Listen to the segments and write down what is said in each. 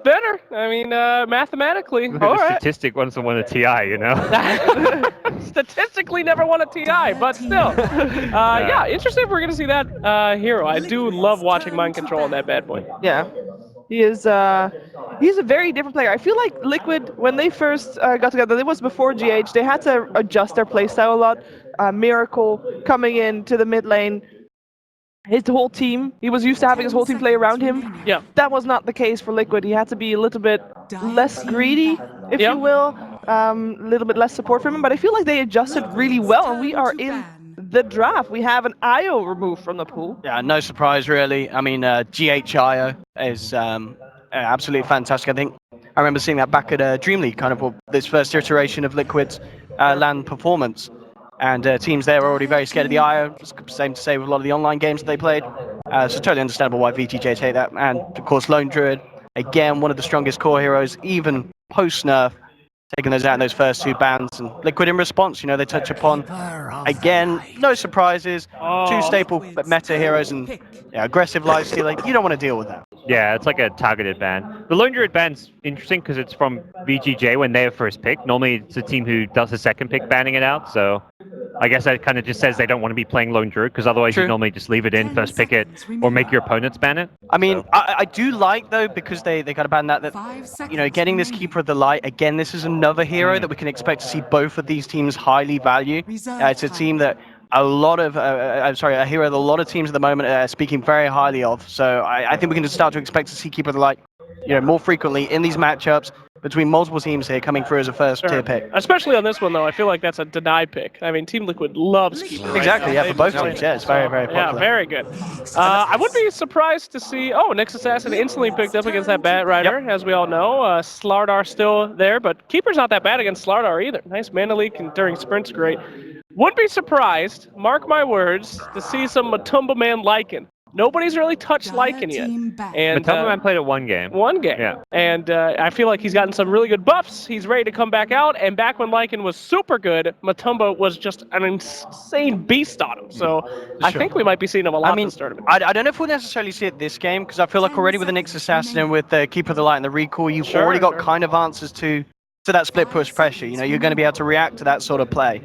better. I mean, mathematically. Look All at the right. statistic wants to win a TI, you know? Statistically never won a TI, but still. Yeah, interesting if we're going to see that hero. I do love watching Mind Control on that bad boy. Yeah. He is he's a very different player. I feel like Liquid, when they first got together, it was before GH, they had to adjust their playstyle a lot. Miracle coming into the mid lane, his whole team, he was used to having his whole team play around him. Yeah. That was not the case for Liquid. He had to be a little bit less greedy, if you will, a little bit less support from him, but I feel like they adjusted really well, and we are in the draft. We have an IO removed from the pool. Yeah, no surprise really. I mean, GHIO is absolutely fantastic. I think I remember seeing that back at Dream League, kind of this first iteration of Liquid's LAN performance. And teams there were already very scared of the IO. Same to say with a lot of the online games that they played. So totally understandable why VG.J take that. And of course, Lone Druid, again, one of the strongest core heroes, even post-nerf, taking those out in those first two bans. And Liquid in response, you know, they touch upon, again, no surprises, two staple meta heroes and aggressive lifestealing. You don't want to deal with that. Yeah, it's like a targeted ban. The Lone Druid ban's interesting because it's from VG.J when they're first pick. Normally, it's the team who does the second pick banning it out, so I guess that kind of just says they don't want to be playing Lone Druid, because otherwise you normally just leave it in, first pick it, or make your opponents ban it. I mean, I do like, though, because they got to ban that, you know, getting this Keeper of the Light, again, this is another hero that we can expect to see both of these teams highly value. It's a team that a hero that a lot of teams at the moment are speaking very highly of. So I think we can just start to expect to see Keeper of the Light, you know, more frequently in these matchups between multiple teams here coming through as a first tier pick. Especially on this one, though, I feel like that's a denied pick. I mean, Team Liquid loves Keeper. Exactly, yeah, for both teams. Yeah, it's very, very popular. Yeah, very good. I would be surprised to see, Nyx Assassin instantly picked up against that Bat Rider, as we all know. Slarladder still there, but Keeper's not that bad against Slarladder either. Nice mana leak and during sprints, great. Wouldn't be surprised, mark my words, to see some Matumba Man Lycan. Nobody's really touched Lycan yet. And Matumba Man played it one game. One game. Yeah. And I feel like he's gotten some really good buffs. He's ready to come back out. And back when Lycan was super good, Matumba was just an insane beast on him. So I think we might be seeing him a lot in this tournament. I don't know if we'll necessarily see it this game, because I feel like already with the Nyx Assassin and with the Keeper of the Light and the recall, you've already got kind of answers to that split push pressure. You know, you're going to be able to react to that sort of play.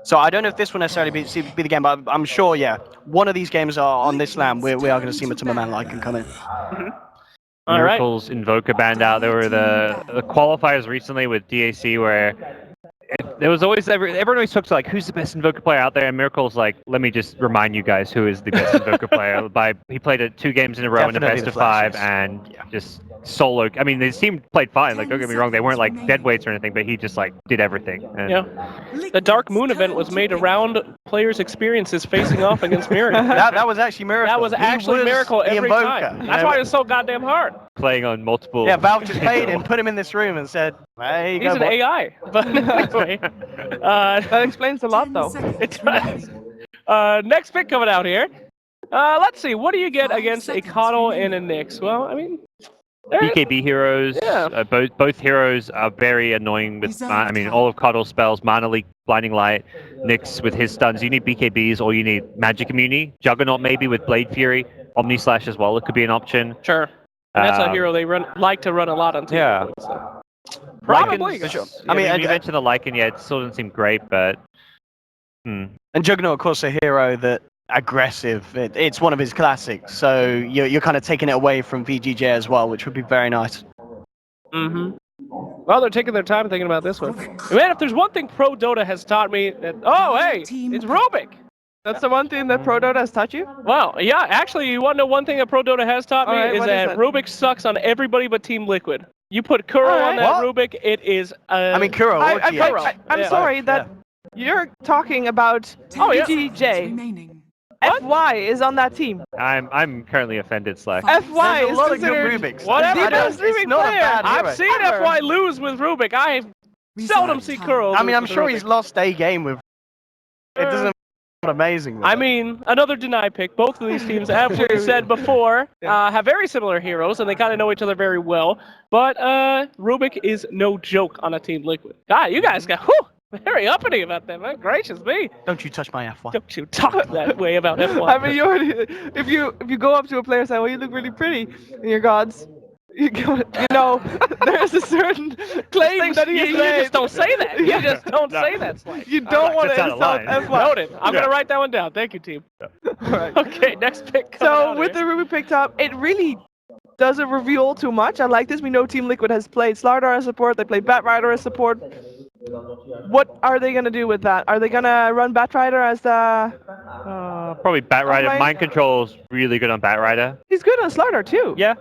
So I don't know if this will necessarily be the game, but I'm sure, yeah, one of these games are on this LAN. We are going to see Matumba Man Lycan come in. Miracle's Invoker banned out. There were the qualifiers recently with DAC where there was always everyone always talks like who's the best Invoker player out there, and Miracle's like, let me just remind you guys who is the best Invoker player. He played it 2 games in a row in the best of 5 and just solo. I mean, his team played fine. Like, don't get me wrong, they weren't like dead weights or anything, but he just like did everything. And the Dark Moon event was made around players' experiences facing off against Miracle. that was actually Miracle. That was actually Miracle every time. That's why it's so goddamn hard. Playing on multiple. Yeah, Valve just paid him, put him in this room, and said, "Hey, he's an AI." But anyway, that explains a lot, though. It does. Next pick coming out here. Let's see. What do you get against a Kardel and a Nyx? Well, I mean, BKB heroes. Yeah. Both heroes are very annoying with. I mean, all of Kardel's spells, Mana Leak, Blinding Light, Nyx with his stuns. You need BKBs or you need Magic Immunity. Juggernaut maybe with Blade Fury, Omni Slash as well. It could be an option. Sure. And that's a hero they like to run a lot on team. Yeah. So. Probably. For sure. I mean, you mentioned the Lycan, yeah, it still doesn't seem great, but. And Juggernaut, of course, a hero that aggressive. It's one of his classics. So you're kind of taking it away from VG.J as well, which would be very nice. Well, they're taking their time thinking about this one. Man, if there's one thing Pro Dota has taught me, that it's Rubik. That's the one thing that Pro Dota has taught you? Well, yeah, actually, you want to know one thing that Pro Dota has taught me is that Rubik sucks on everybody but Team Liquid. You put Kuro on that Rubik, it is. I mean, Kuro. I'm sorry that you're talking about VG.J. FY is on that team. I'm currently offended, Slark. FY There's is a lot of good considered Rubiks. Whatever. It's not a bad I've seen FY lose with Rubik. I seldom see Kuro. I mean, I'm sure he's lost a game with. It doesn't. Amazing. I mean, another deny pick. Both of these teams, as we said before, have very similar heroes, and they kind of know each other very well. But Rubik is no joke on a Team Liquid. God, you guys got very uppity about that, man. Gracious me. Don't you touch my FY. Don't you talk that way about FY. I mean, if you go up to a player and say, well, you look really pretty in your gods, You know, there's a certain claim that he you, has you made. just don't say that. You just don't No. say that, Slark. You don't want That's to out of insult line. F1. Noted. I'm Yeah. gonna write that one down. Thank you, team. Alright. Okay, next pick coming So out with here. the Ruby picked up, it really doesn't reveal too much. I like this. We know Team Liquid has played Starladder as support. They played Batrider as support. What are they gonna do with that? Are they gonna run Batrider as the? Probably Batrider. Okay. Mind Control's really good on Batrider. He's good on Starladder too. Yeah.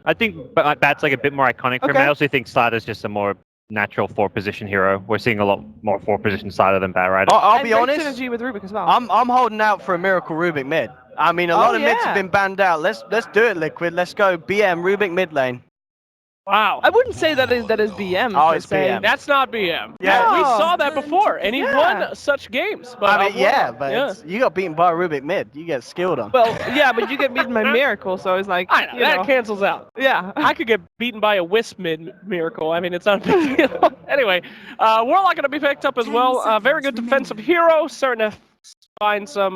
I think Bat's like a bit more iconic for him. Okay. I also think Slarder's just a more natural 4-position hero. We're seeing a lot more 4-position Slarder than Batrider. I'll And be great honest. synergy with Rubik as well. I'm holding out for a Miracle Rubik mid. I mean, a lot of mids yeah. have been banned out. Let's do it, Liquid. Let's go BM Rubik mid lane. Wow. I wouldn't say that is BM. Oh, per it's se. BM. That's not BM. Yeah. We No. saw that before, and he Yeah. won such games. But I mean, yeah, but yeah. you got beaten by a Rubik mid. You get skilled on. Well, yeah, but you get beaten by Miracle, so it's like I know, you that know. cancels out. Yeah. I could get beaten by a Wisp miracle. I mean, it's not a big deal. Anyway, Warlock going to be picked up as well. Very good defensive hero. Starting to find some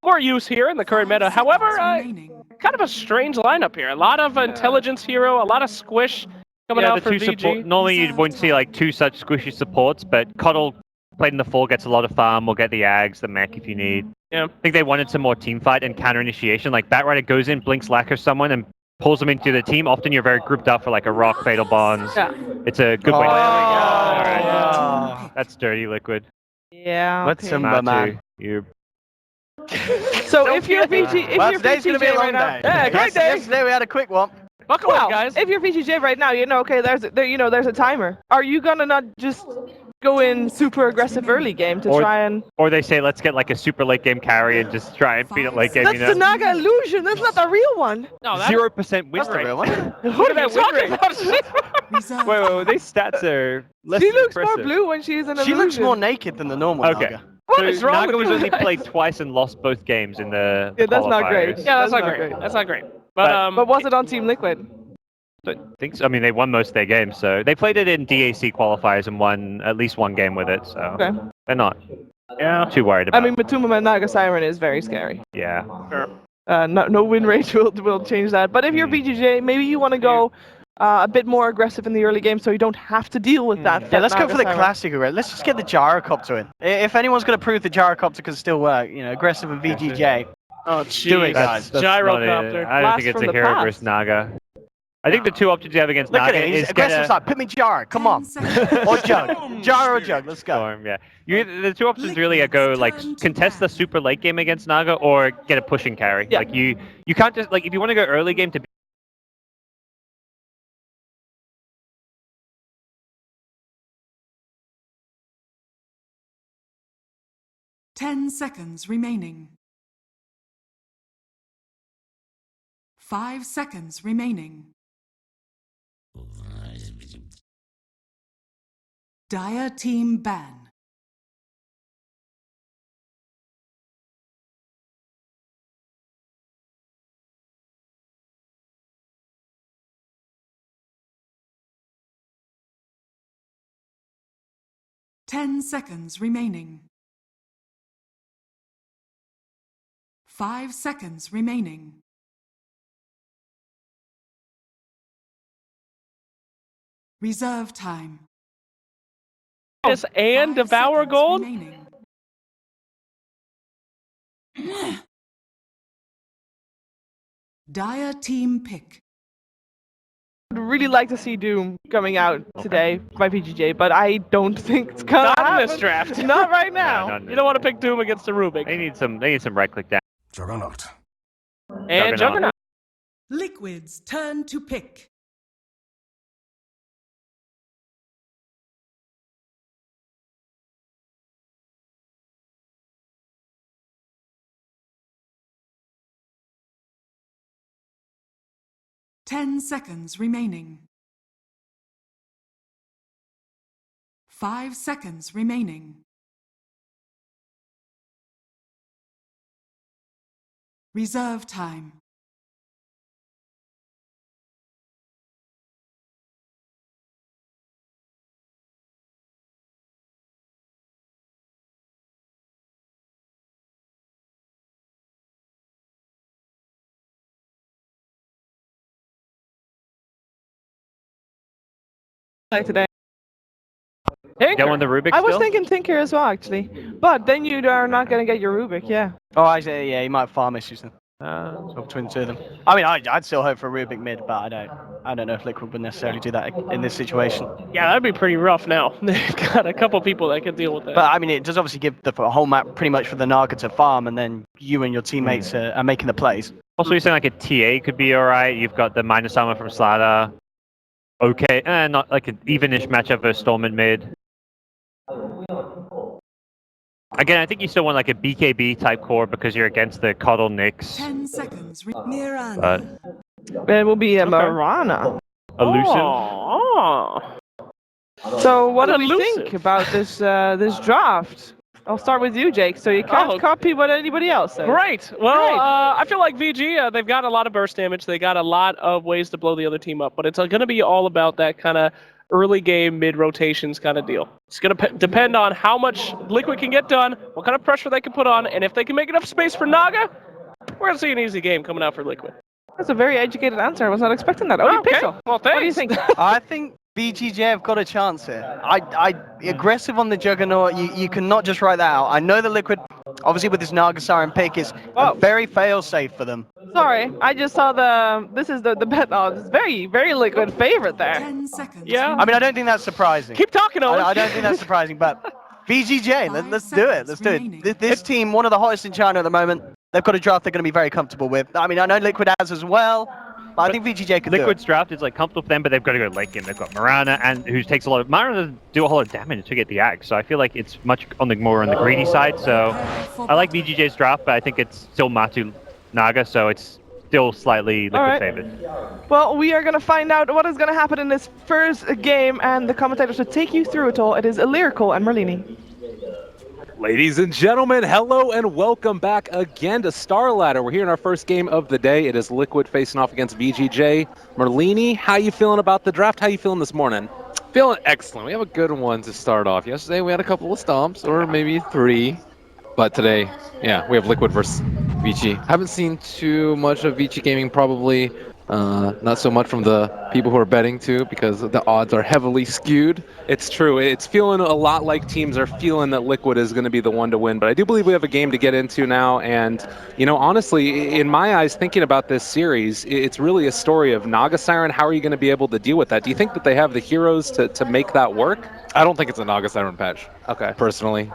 more use here in the current meta. However, kind of a strange lineup here. A lot of intelligence hero, a lot of squish coming Yeah, out the for two VG. support. Normally you wouldn't see like two such squishy supports, but Kardel played in the 4 gets a lot of farm. We'll get the Ags, the mech if you need. Yeah. I think they wanted some more team fight and counter initiation. Like Batrider goes in, blinks Lacquer someone, and pulls them into the team. Often you're very grouped up for like a Rock, Fatal Bonds. Yeah. It's a good way. Oh, Alright. yeah. That's dirty, Liquid. Yeah. What's okay. Simba, man? Matu, you. So if you're VG, if Well, you're today's going to be a VG long right now, day. yeah, great day. Yesterday we had a quick one. Buckle Well, up, guys. if you're VG.J right now, you know, okay, there's a timer. Are you gonna not just go in super aggressive early game to Or- try and? Or they say, let's get like a super late game carry and just try and beat it late game, That's you the know? Naga illusion. That's not the real one. No, that, 0% win That's the rate. real one. what are you talking about? Wait, these stats are less She than looks impressive. more blue when she's an illusion. She looks more naked than the normal Okay. Naga. What So is wrong Naga with was you only guys? played twice and lost both games in the Yeah, that's not great. qualifiers. Yeah, that's not not great. great. That's not great. But But was it on Team Liquid? I think so. I mean, they won most of their games, so they played it in DAC qualifiers and won at least one game with it. So Okay. they're not too worried I about. mean, Matuma Naga Siren is very scary. Yeah. No win rate will change that. But if you're VG.J, maybe you want to go a bit more aggressive in the early game, so you don't have to deal with that. Yeah, let's go Naga for the Siren. classic already. Let's just get the Gyrocopter in. If anyone's going to prove the Gyrocopter can still work, you know, aggressive with VG.J. oh, Do it, jeez. guys. That's not Gyrocopter. it. I don't Blast think it's from a the hero past. versus Naga. I think the two options you have against Look at Naga it. He's is aggressive get a side. Put me Gyro. Come on. Or Jug. Gyro or Jug. Let's go. storm. Yeah. The two options really are go like contest the super late game against Naga or get a pushing carry. Yeah. Like you can't just like if you want to go early game to. 10 seconds remaining. 5 seconds remaining. Dire team ban. Ten seconds remaining. 5 seconds remaining. Reserve time. This and 5 Devour seconds Gold? remaining. Dire team pick. I'd really like to see Doom coming out today by VG.J, but I don't think it's gonna Not in happen. this draft. Not right now. No, You don't want to pick Doom against the Rubik. They need some right click down. Juggernaut. And Juggernaut. Liquid's turn to pick. Ten seconds remaining. 5 seconds remaining. Reserve time. Like today. Get one of the Rubik I was still? thinking Tinker as well, actually. But then you are not going to get your Rubik, yeah. Oh, I say, yeah, he might farm issues then. So between the two of them. I mean, I'd still hope for a Rubik mid, but I don't know if Liquid would necessarily do that in this situation. Yeah, that'd be pretty rough now. They've got a couple people that can deal with that. But I mean, it does obviously give the whole map pretty much for the Naga to farm, and then you and your teammates are making the plays. Also, you're saying like a TA could be alright. You've got the minus armor from Starladder. Okay, not like an even-ish matchup versus Storm mid. Again, I think you still want like a BKB type core because you're against the Kardel Nyx. 10 seconds. But It will be a Marana. elusive. Oh. So what do we Elusive. think about this this draft? I'll start with you, Jake. So you can't copy what anybody else says. Great. Well, Great. I feel like VG, they've got a lot of burst damage. They got a lot of ways to blow the other team up, but it's going to be all about that kind of early game, mid rotations kind of deal. It's going to depend on how much Liquid can get done, what kind of pressure they can put on, and if they can make enough space for Naga, we're going to see an easy game coming out for Liquid. That's a very educated answer. I was not expecting that. Oh, Okay. Pixel. Well, thanks. What do you think? I think VG.J have got a chance here. I aggressive on the Juggernaut. You cannot just write that out. I know the Liquid, obviously with this Naga Siren pick, is very fail-safe for them. Sorry, I just saw this is the bet. Oh, it's very, very Liquid favorite there. 10 seconds. Yeah. I mean, I don't think that's surprising. Keep talking, Owen. I don't think that's surprising, but VG.J, let's do it. Let's do it. This team, one of the hottest in China at the moment. They've got a draft they're going to be very comfortable with. I mean, I know Liquid has as well, but I think VG.J could Liquid's do it. draft is like comfortable for them, but they've got to go late game. They've got Muerta, and who takes a lot of Muerta do a whole lot of damage to get the axe. So I feel like it's much more on the greedy side. So I like VG.J's draft, but I think it's still Matu Naga, so it's still slightly Liquid favored. Well, we are going to find out what is going to happen in this first game, and the commentators will take you through it all. It is Lyrical and Merlini. Ladies and gentlemen, hello and welcome back again to Starladder. We're here in our first game of the day. It is Liquid facing off against VG.J. Merlini, how you feeling about the draft? How you feeling this morning? Feeling excellent. We have a good one to start off. Yesterday we had a couple of stomps, or maybe 3. But today, yeah, we have Liquid versus VG. Haven't seen too much of VG gaming probably. Not so much from the people who are betting too, because the odds are heavily skewed. It's true. It's feeling a lot like teams are feeling that Liquid is going to be the one to win. But I do believe we have a game to get into now. And, you know, honestly, in my eyes, thinking about this series, it's really a story of Naga Siren. How are you going to be able to deal with that? Do you think that they have the heroes to make that work? I don't think it's a Naga Siren patch. Okay. Personally.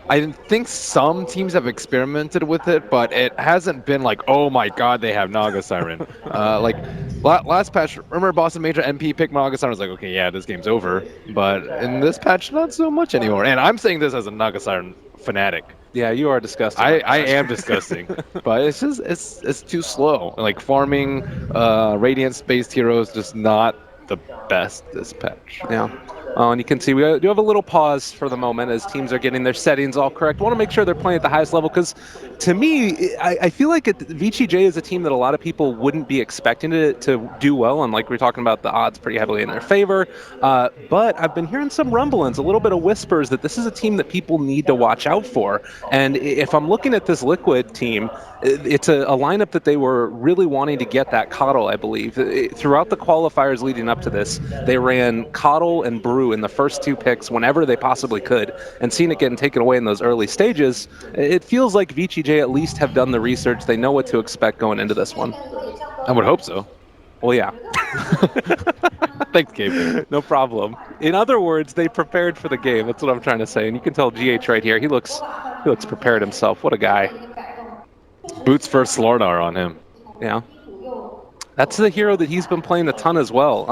I think some teams have experimented with it, but it hasn't been like, oh my god, they have Naga Siren. Like, last patch, remember Boston Major MP picked Naga Siren? I was like, okay, yeah, this game's over. But in this patch, not so much anymore. And I'm saying this as a Naga Siren fanatic. Yeah, you are disgusting. I am disgusting. But it's just, it's too slow. Like, farming Radiant-based heroes, just not the best this patch. Yeah. And you can see we do have a little pause for the moment as teams are getting their settings all correct. Want to make sure they're playing at the highest level because, to me, I feel like VG.J is a team that a lot of people wouldn't be expecting to do well. And like we were talking about, the odds pretty heavily in their favor. But I've been hearing some rumblings, a little bit of whispers that this is a team that people need to watch out for. And if I'm looking at this Liquid team, it's a lineup that they were really wanting to get that Kardel, I believe. Throughout the qualifiers leading up to this, they ran Kardel and Brew in the first 2 picks whenever they possibly could, and seeing it getting taken away in those early stages, it feels like VG.J at least have done the research. They know what to expect going into this one. I would hope so. Well, yeah. Thanks, Gabe. No problem. In other words, they prepared for the game. That's what I'm trying to say. And you can tell GH right here. He looks prepared himself. What a guy. Boots first Slark on him. Yeah. That's the hero that he's been playing a ton as well.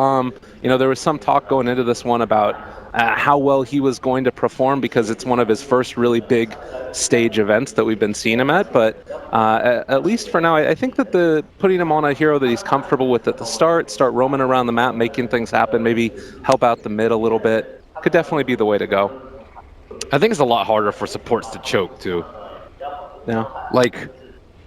You know, there was some talk going into this one about how well he was going to perform because it's one of his first really big stage events that we've been seeing him at. But at least for now, I think that putting him on a hero that he's comfortable with at the start roaming around the map, making things happen, maybe help out the mid a little bit, could definitely be the way to go. I think it's a lot harder for supports to choke, too. Yeah. Like,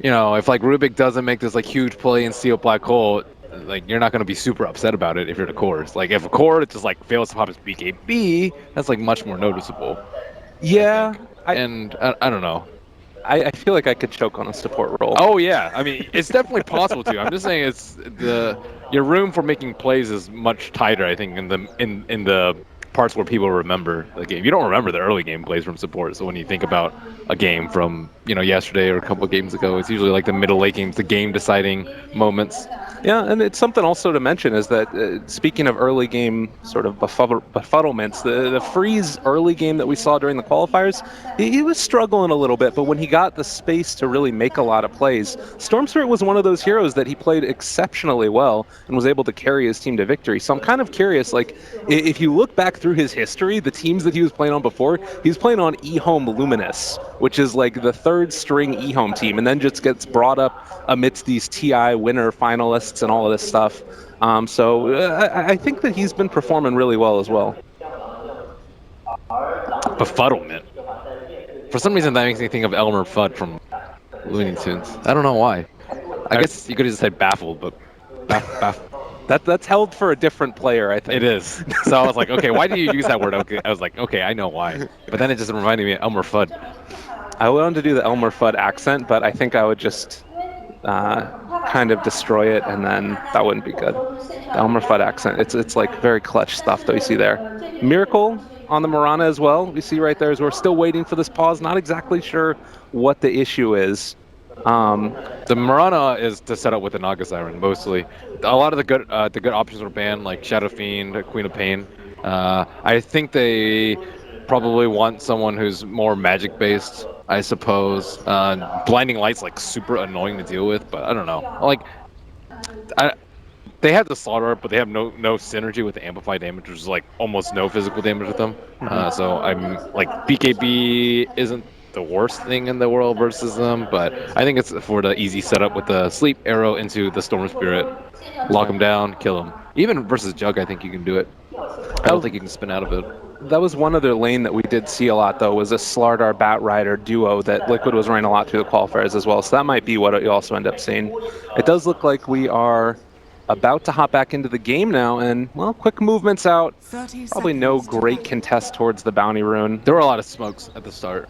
you know, if like Rubik doesn't make this like huge play in Steel Black Hole, like you're not going to be super upset about it if you're the cores. Like if a core it just like fails to pop his BKB, that's like much more noticeable. Yeah. I don't know. I feel like I could choke on a support role. Oh yeah, I mean it's definitely possible to. I'm just saying it's your room for making plays is much tighter, I think, in the parts where people remember the game. You don't remember the early game plays from support, so when you think about a game from yesterday or a couple of games ago, it's usually like the middle late games, the game deciding moments. Yeah, and it's something also to mention is that speaking of early game sort of befuddlements, the Freeze early game that we saw during the qualifiers, he was struggling a little bit, but when he got the space to really make a lot of plays, Storm Spirit was one of those heroes that he played exceptionally well and was able to carry his team to victory. So I'm kind of curious, like, if you look back through his history, the teams that he was playing on before, he was playing on eHome Luminous, which is like the third string eHome team, and then just gets brought up amidst these TI winner finalists and all of this stuff. I think that he's been performing really well as well. Befuddlement. For some reason, that makes me think of Elmer Fudd from Looney Tunes. I don't know why. I guess you could have just said baffled, but That's held for a different player, I think. it is. So I was like, okay, why do you use that word? Okay, I was like, okay, I know why. But then it just reminded me of Elmer Fudd. I wanted to do the Elmer Fudd accent, but I think I would just kind of destroy it, and then that wouldn't be good. The Elmer Fudd accent, it's like very clutch stuff that we see there. Miracle on the Mirana as well. We see right there is we're still waiting for this pause. Not exactly sure what the issue is. The Mirana is to set up with the Naga Siren mostly. A lot of the good options were banned, like Shadow Fiend, Queen of Pain. I think they probably want someone who's more magic based, I suppose. Blinding Light's like super annoying to deal with, but I don't know. Like, they have the Slaughter, but they have no synergy with the amplified damage, which is like almost no physical damage with them. So I'm like, BKB isn't the worst thing in the world versus them, but I think it's for the easy setup with the Sleep Arrow into the Storm Spirit, lock him down, kill him. Even versus Jug, I think you can do it. I don't think you can spin out of it. That was one other lane that we did see a lot, though, was a Starladder Batrider duo that Liquid was running a lot through the qualifiers as well. So that might be what you also end up seeing. It does look like we are about to hop back into the game now, and, well, quick movements out. Probably no great contest towards the Bounty Rune. There were a lot of smokes at the start,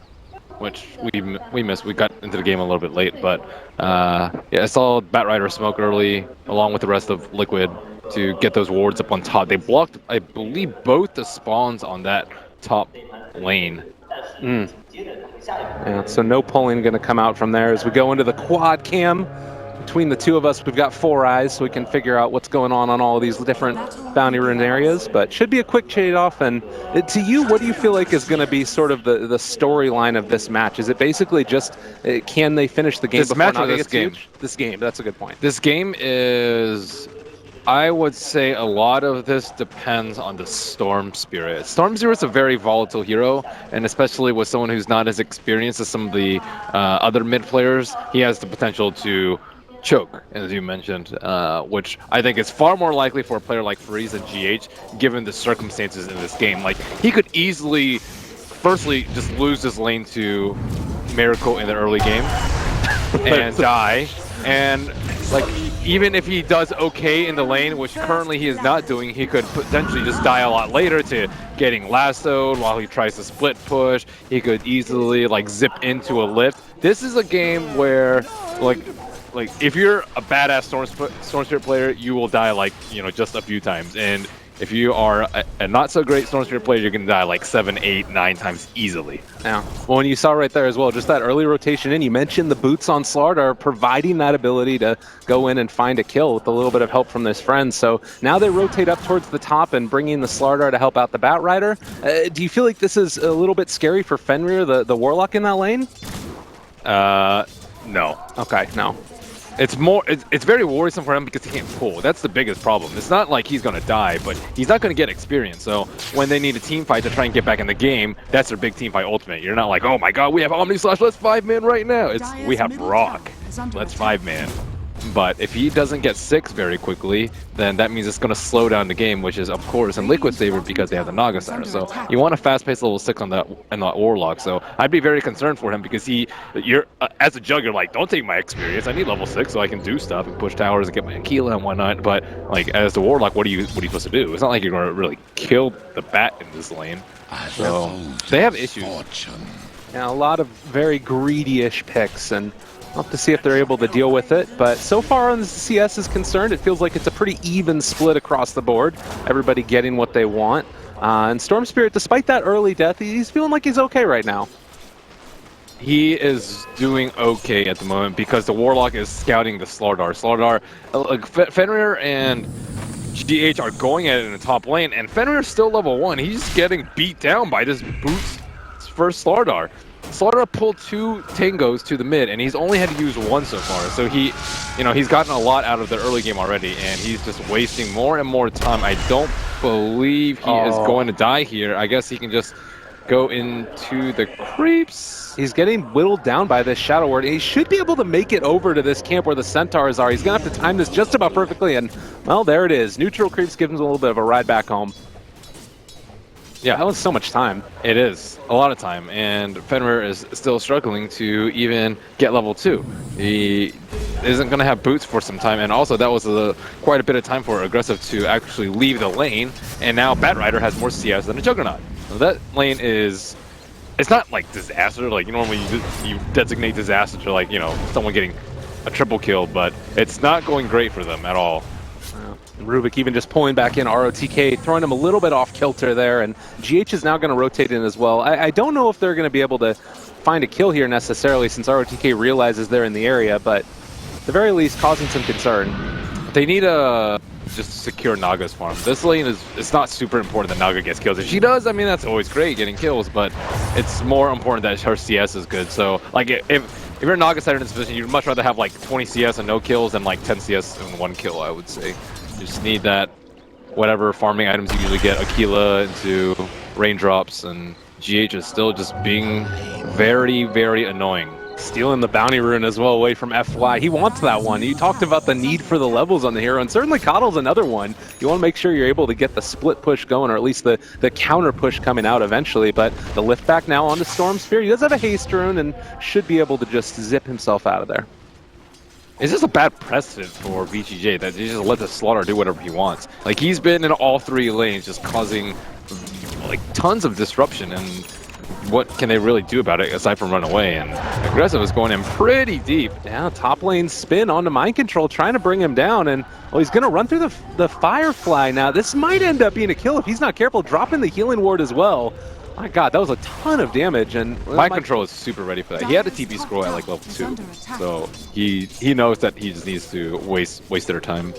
which we missed. We got into the game a little bit late, but yeah, I saw Batrider smoke early, along with the rest of Liquid, to get those wards up on top. They blocked, I believe, both the spawns on that top lane. Yeah, so no pulling going to come out from there as we go into the quad cam. Between the two of us, we've got 4 eyes, so we can figure out what's going on all of these different Bounty Rune areas. But should be a quick trade off. And to you, what do you feel like is going to be sort of the storyline of this match? Is it basically just can they finish the game This before match or Naga this gets game? huge? This game. That's a good point. This game is, I would say a lot of this depends on the Storm Spirit. Storm Spirit's a very volatile hero, and especially with someone who's not as experienced as some of the other mid players, he has the potential to choke, as you mentioned, which I think is far more likely for a player like Freeze and GH, given the circumstances in this game. Like, he could easily, firstly, just lose his lane to Miracle in the early game and die, and like, even if he does okay in the lane, which currently he is not doing, he could potentially just die a lot later to getting lassoed while he tries to split push. He could easily like zip into a lift. This is a game where like if you're a badass Storm Spirit player, you will die like, just a few times. And if you are a not so great Storm Spirit player, you're gonna die like 7, 8, 9 times easily. Yeah. Well, and you saw right there as well, just that early rotation in. You mentioned the boots on Starladder providing that ability to go in and find a kill with a little bit of help from his friends. So now they rotate up towards the top and bringing the Starladder to help out the Batrider. Do you feel like this is a little bit scary for Fenrir, the Warlock in that lane? No. Okay, no. It's very worrisome for him because he can't pull. That's the biggest problem. It's not like he's gonna die, but he's not gonna get experience. So when they need a team fight to try and get back in the game, that's their big team fight ultimate. You're not like, oh my god, we have Omni Slash, let's 5-man right now. It's we have Rock, let's 5-man. But if he doesn't get 6 very quickly, then that means it's going to slow down the game, which is, of course, in Liquid's favor because they have the Naga Siren. So you want a fast-paced level 6 on that Warlock. So I'd be very concerned for him because you're as a Jug, you're like, don't take my experience. I need level 6 so I can do stuff and push towers and get my Aquila and whatnot. But like as the Warlock, what are you supposed to do? It's not like you're going to really kill the bat in this lane. So they have issues. Yeah, a lot of very greedy-ish picks, and We'll have to see if they're able to deal with it, but so far on the CS is concerned, it feels like it's a pretty even split across the board. Everybody getting what they want. And Storm Spirit, despite that early death, he's feeling like he's okay right now. He is doing okay at the moment because the Warlock is scouting the Starladder. Starladder, Fenrir and GH are going at it in the top lane, and Fenrir's still level 1. He's getting beat down by this boots first Starladder. Starladder pulled 2 tangos to the mid, and he's only had to use 1 so far. So he's gotten a lot out of the early game already, and he's just wasting more and more time. I don't believe he is going to die here. I guess he can just go into the creeps. He's getting whittled down by this Shadow Word. He should be able to make it over to this camp where the Centaurs are. He's going to have to time this just about perfectly, and, well, there it is. Neutral creeps give him a little bit of a ride back home. Yeah, that was so much time. It is a lot of time, and Fenrir is still struggling to even get level 2. He isn't going to have boots for some time, and also that was quite a bit of time for Aggressive to actually leave the lane, and now Batrider has more CS than a Juggernaut. So that lane is, it's not like disaster, like normally you designate disaster to, like, you know, someone getting a triple kill, but it's not going great for them at all. Rubik even just pulling back in ROTK, throwing him a little bit off kilter there, and GH is now going to rotate in as well. I don't know if they're going to be able to find a kill here necessarily, since ROTK realizes they're in the area, but at the very least causing some concern. They need to just secure Naga's farm. This lane it's not super important that Naga gets kills. If she does, I mean, that's always great, getting kills, but it's more important that her CS is good. So, like, if you're a Naga side in this position, you'd much rather have like 20 CS and no kills than like 10 CS and 1 kill, I would say. You just need that, whatever farming items you usually get, Aquila into raindrops, and GH is still just being very, very annoying. Stealing the bounty rune as well away from FY. He wants that one. You talked about the need for the levels on the hero, and certainly Kardel's another one. You want to make sure you're able to get the split push going, or at least the counter push coming out eventually. But the lift back now onto Storm Spirit. He does have a haste rune and should be able to just zip himself out of there. It's just a bad precedent for VG.J that he just let the Slaughter do whatever he wants. Like, he's been in all 3 lanes just causing like tons of disruption, and what can they really do about it aside from run away? And Aggressive is going in pretty deep. Yeah, top lane spin onto mind control, trying to bring him down, and well, he's going to run through the Firefly now. This might end up being a kill if he's not careful, dropping the healing ward as well. My god, that was a ton of damage, and mind control is super ready for that. He had a TP scroll at like level 2, so he knows that he just needs to waste their time.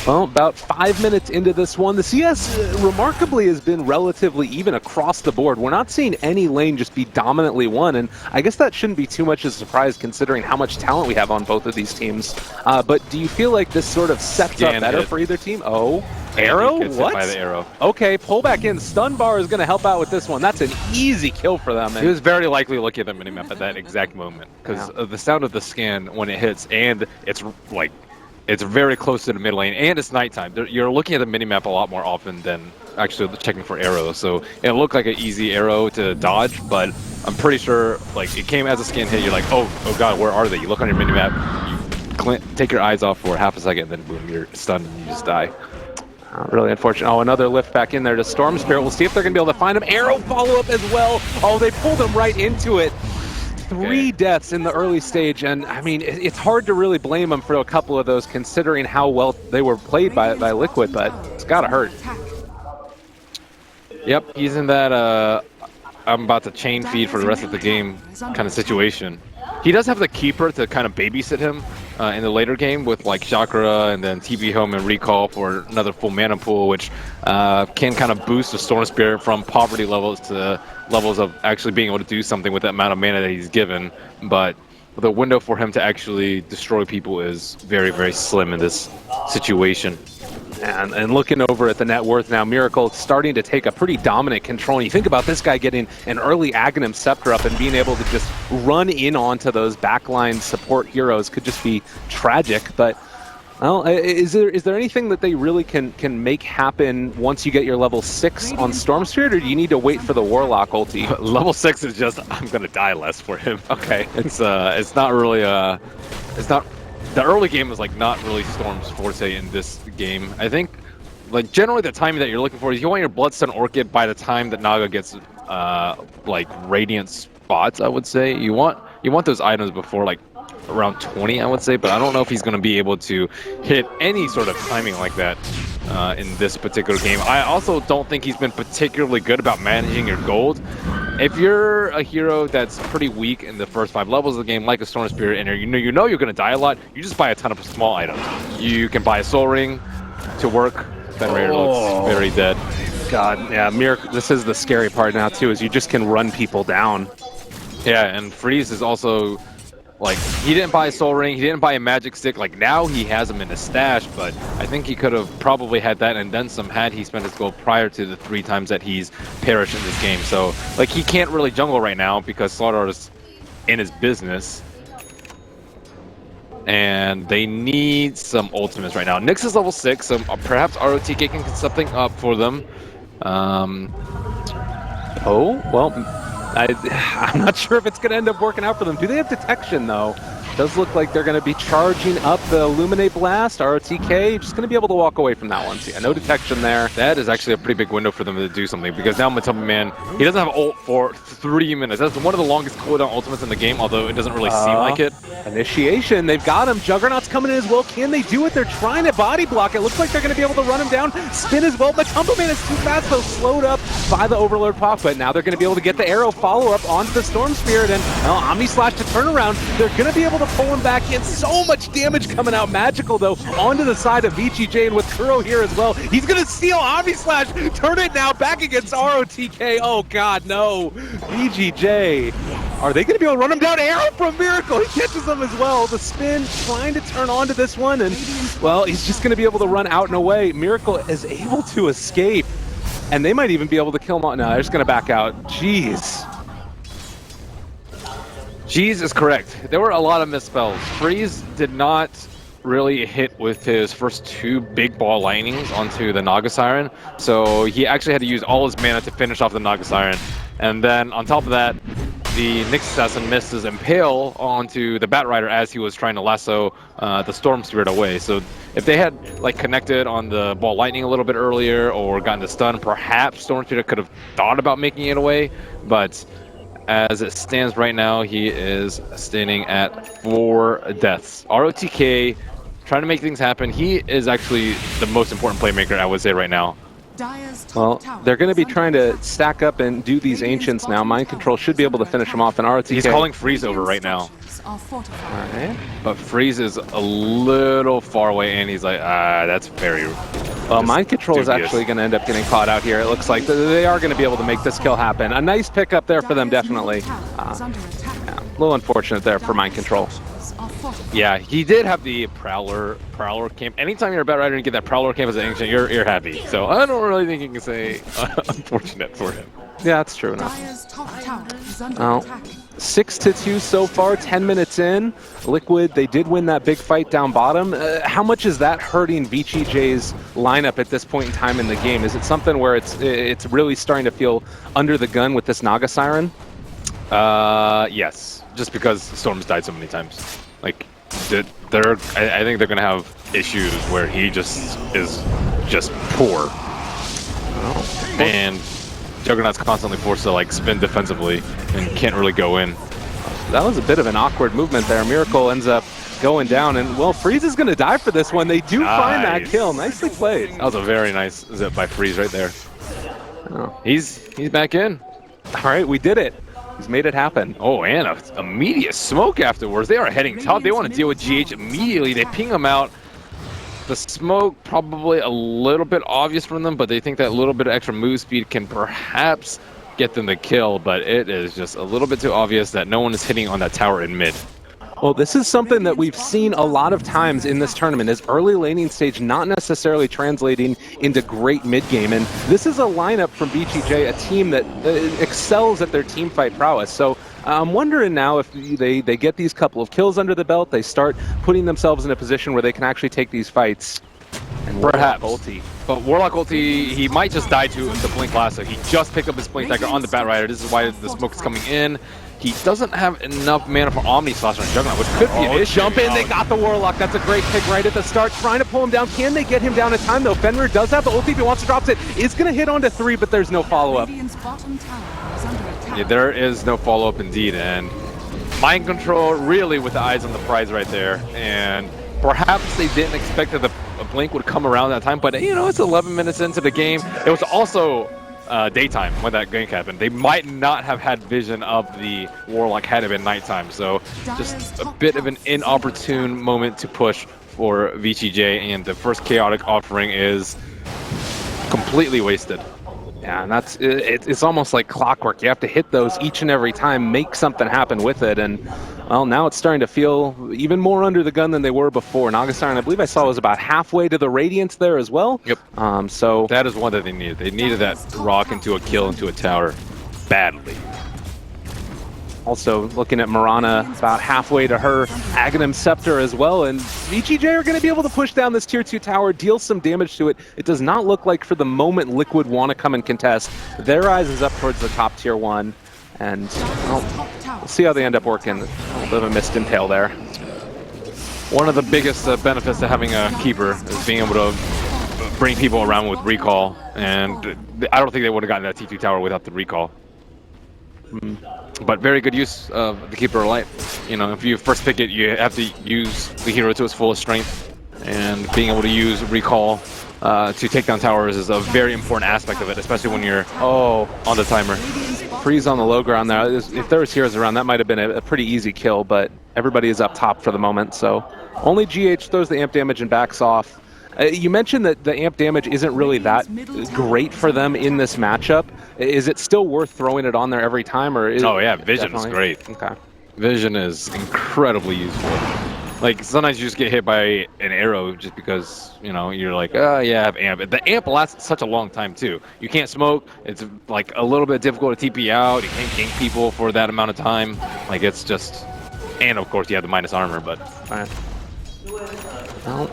Well, about 5 minutes into this one, the CS remarkably has been relatively even across the board. We're not seeing any lane just be dominantly won, and I guess that shouldn't be too much of a surprise considering how much talent we have on both of these teams. But do you feel like this sort of sets up better for either team? Oh, arrow? What? By the arrow. Okay, pull back in. Stun bar is going to help out with this one. That's an easy kill for them. He was very likely looking at the minimap at that exact moment because of the sound of the scan when it hits, and it's like, it's very close to the mid lane, and it's nighttime. You're looking at the minimap a lot more often than actually checking for arrows. So it looked like an easy arrow to dodge, but I'm pretty sure like it came as a scan hit. You're like, oh god, where are they? You look on your minimap, you take your eyes off for half a second, then boom, you're stunned and you just die. Really unfortunate. Oh, another lift back in there to Storm Spirit. We'll see if they're going to be able to find him. Arrow follow-up as well. Oh, they pulled him right into it. 3 deaths in the early stage, and I mean, it's hard to really blame them for a couple of those considering how well they were played by Liquid, but it's gotta hurt. Yep, he's in that I'm about to chain feed for the rest of the game kind of situation. He does have the Keeper to kind of babysit him in the later game with like Chakra and then TP Home and Recall for another full mana pool, which can kind of boost the Storm Spirit from poverty levels to levels of actually being able to do something with that amount of mana that he's given. But the window for him to actually destroy people is very, very slim in this situation. And looking over at the net worth now, Miracle starting to take a pretty dominant control. And you think about this guy getting an early Aghanim Scepter up and being able to just run in onto those backline support heroes could just be tragic. But, well, is there anything that they really can make happen once you get your level 6 on Storm Spirit, or do you need to wait for the Warlock ulti? Level 6 is just, I'm going to die less for him. Okay. It's not really, it's not... The early game is like not really Storm's forte in this game. I think, like generally the timing that you're looking for is you want your Bloodstone Orchid by the time that Naga gets like Radiant spots. I would say you want you want those items before like around 20, I would say, but I don't know if he's going to be able to hit any sort of timing like that in this particular game. I also don't think he's been particularly good about managing your gold. If you're a hero that's pretty weak in the first 5 levels of the game, like a Storm Spirit, and you know you're going to die a lot, you just buy a ton of small items. You can buy a Soul Ring to work. Fenrir looks very dead. God, yeah, Miracle. This is the scary part now too, is you just can run people down. Yeah, and Freeze is also, like, he didn't buy a Soul Ring, he didn't buy a Magic Stick. Like, now he has them in his stash, but I think he could have probably had that and then some had he spent his gold prior to the 3 times that he's perished in this game. So, like, he can't really jungle right now because Starladder is in his business. And they need some ultimates right now. Nyx is level 6, so perhaps ROTK can get something up for them. Oh, well, I'm not sure if it's going to end up working out for them. Do they have detection, though? Does look like they're going to be charging up the Illuminate Blast. ROTK just going to be able to walk away from that one. So yeah, no detection there. That is actually a pretty big window for them to do something, because now Matoma Man, he doesn't have ult for 3 minutes. That's one of the longest cooldown ultimates in the game, although it doesn't really seem like it. Initiation, they've got him. Juggernaut's coming in as well. Can they do it? They're trying to body block. It looks like they're going to be able to run him down. Spin as well. Matoma Man is too fast, though, slowed up by the Overlord Puff, but now they're going to be able to get the arrow follow-up onto the Storm Spirit, and Omni Slash to turn around. They're going to be able to pull him back in. So much damage coming out. Magical, though, onto the side of VG.J, and with Kuro here as well. He's going to steal Omni Slash. Turn it now back against ROTK. Oh, God, no. VG.J. Are they going to be able to run him down? Arrow from Miracle. He catches them as well. The spin trying to turn onto this one, and, well, he's just going to be able to run out and away. Miracle is able to escape, and they might even be able to kill him. No, they're just going to back out. Jeez. Jeez is correct. There were a lot of misspells. Freeze did not really hit with his first 2 big ball lightnings onto the Naga Siren, so he actually had to use all his mana to finish off the Naga Siren. And then on top of that, the Nyx Assassin missed his Impale onto the Bat Rider as he was trying to lasso the Storm Spirit away. So if they had like connected on the ball lightning a little bit earlier or gotten the stun, perhaps Storm Spirit could have thought about making it away, but as it stands right now, he is standing at 4 deaths. ROTK trying to make things happen. He is actually the most important playmaker, I would say, right now. Well, they're going to be trying to stack up and do these Ancients now. Mind Control should be able to finish them off, and ROTK... He's calling Freeze over right now. Alright. But Freeze is a little far away, and he's like, that's very... Well, Mind Control is actually going to end up getting caught out here. It looks like they are going to be able to make this kill happen. A nice pickup there for them, definitely. Yeah, a little unfortunate there for Mind Control. Yeah, he did have the Prowler camp. Anytime you're a Bat Rider and you get that Prowler camp as an Ancient, you're happy. So I don't really think you can say unfortunate for him. Yeah, that's true enough. 6-2 so far, 10 minutes in. Liquid, they did win that big fight down bottom. How much is that hurting VG.J's lineup at this point in time in the game? Is it something where it's really starting to feel under the gun with this Naga Siren? Yes, just because Storm's died so many times. Like, I think they're gonna have issues where he just is just poor, and Juggernaut's constantly forced to like spin defensively and can't really go in. That was a bit of an awkward movement there. Miracle ends up going down, and well, Freeze is going to die for this one. They do find that kill. Nicely played. That was a very nice zip by Freeze right there. Oh. He's back in. All right, we did it. He's made it happen. Oh, and an immediate smoke afterwards. They are heading top. They want to deal with GH immediately. They ping him out. The smoke probably a little bit obvious from them, but they think that little bit of extra move speed can perhaps get them the kill, but it is just a little bit too obvious that no one is hitting on that tower in mid. Well, this is something that we've seen a lot of times in this tournament, is early laning stage not necessarily translating into great mid-game, and this is a lineup from VG.J, a team that excels at their team fight prowess. So I'm wondering now if they get these couple of kills under the belt, they start putting themselves in a position where they can actually take these fights. And perhaps. Ulti. But Warlock ulti, he might just die to the Blink Lasso. He just picked up his Blink Dagger on the Bat Rider. This is why the smoke is coming in. He doesn't have enough mana for Omni Slash on Juggernaut, which could be an issue. Jump in, they got the Warlock. That's a great pick right at the start. Trying to pull him down. Can they get him down in time, though? Fenrir does have the ulti if he wants to drop it. It's going to hit onto 3, but there's no follow-up. Yeah, there is no follow-up indeed, and mind control, really with the eyes on the prize right there. And perhaps they didn't expect that a blink would come around that time, but you know, it's 11 minutes into the game. It was also daytime when that gank happened. They might not have had vision of the Warlock had it been nighttime, so just a bit of an inopportune moment to push for VG.J, and the first chaotic offering is completely wasted. Yeah, and that's it's almost like clockwork. You have to hit those each and every time, make something happen with it, and well, now it's starting to feel even more under the gun than they were before. Naga Siren, I believe I saw, was about halfway to the Radiance there as well. Yep. So that is one that they needed. They needed that rock into a kill into a tower badly. also looking at Mirana about halfway to her Aghanim Scepter as well, and VG.J are going to be able to push down this tier 2 tower, deal some damage to it. It does not look like for the moment Liquid want to come and contest. Their eyes is up towards the top tier 1, and well, we'll see how they end up working. A little bit of a missed impale there. One of the biggest benefits to having a keeper is being able to bring people around with recall, and I don't think they would have gotten that T2 tower without the recall. But very good use of the Keeper of Light. You know, if you first pick it, you have to use the hero to its fullest strength, and being able to use recall to take down towers is a very important aspect of it, especially when you're on the timer. Freeze on the low ground there. If there was heroes around, that might have been a pretty easy kill, but everybody is up top for the moment, so only GH throws the amp damage and backs off. You mentioned that the amp damage isn't really that great for them in this matchup. Is it still worth throwing it on there every time, or is Oh yeah, Vision is great. Okay. Vision is incredibly useful. Like, sometimes you just get hit by an arrow just because, you know, you're like, oh yeah, I have amp. The amp lasts such a long time too. You can't smoke, it's like a little bit difficult to TP out, you can't gank people for that amount of time. Like, it's just, and of course you have the minus armor, but. Right. Well,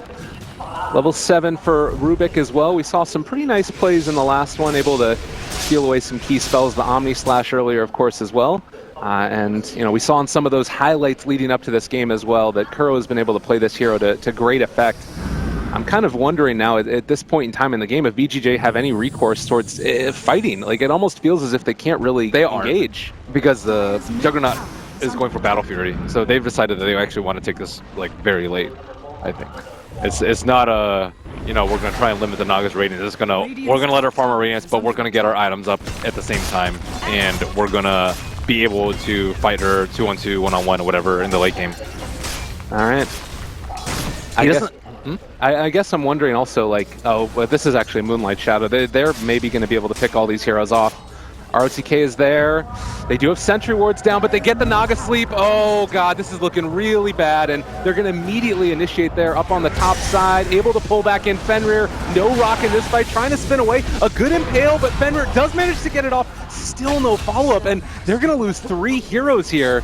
level 7 for Rubik as well. We saw some pretty nice plays in the last one, able to steal away some key spells, the Omni Slash earlier, of course, as well. And, you know, we saw in some of those highlights leading up to this game as well that Kuro has been able to play this hero to great effect. I'm kind of wondering now, at this point in time in the game, if VG.J have any recourse towards fighting. Like, it almost feels as if they can't really engage. Because the Juggernaut is going for Battle Fury, so they've decided that they actually want to take this, like, very late, I think. It's not a, you know, we're going to try and limit the Naga's radiance. It's we're going to let her farm our radiance, but we're going to get our items up at the same time, and we're going to be able to fight her 2-on-2, 1-on-1, or whatever in the late game. All right. I guess I'm wondering also, like, but this is actually Moonlight Shadow. They're maybe going to be able to pick all these heroes off. ROTK is there. They do have Sentry Wards down, but they get the Naga Sleep. Oh god, this is looking really bad, and they're going to immediately initiate there up on the top side, able to pull back in Fenrir. No rock in this fight, trying to spin away. A good impale, but Fenrir does manage to get it off. Still no follow-up, and they're going to lose 3 heroes here.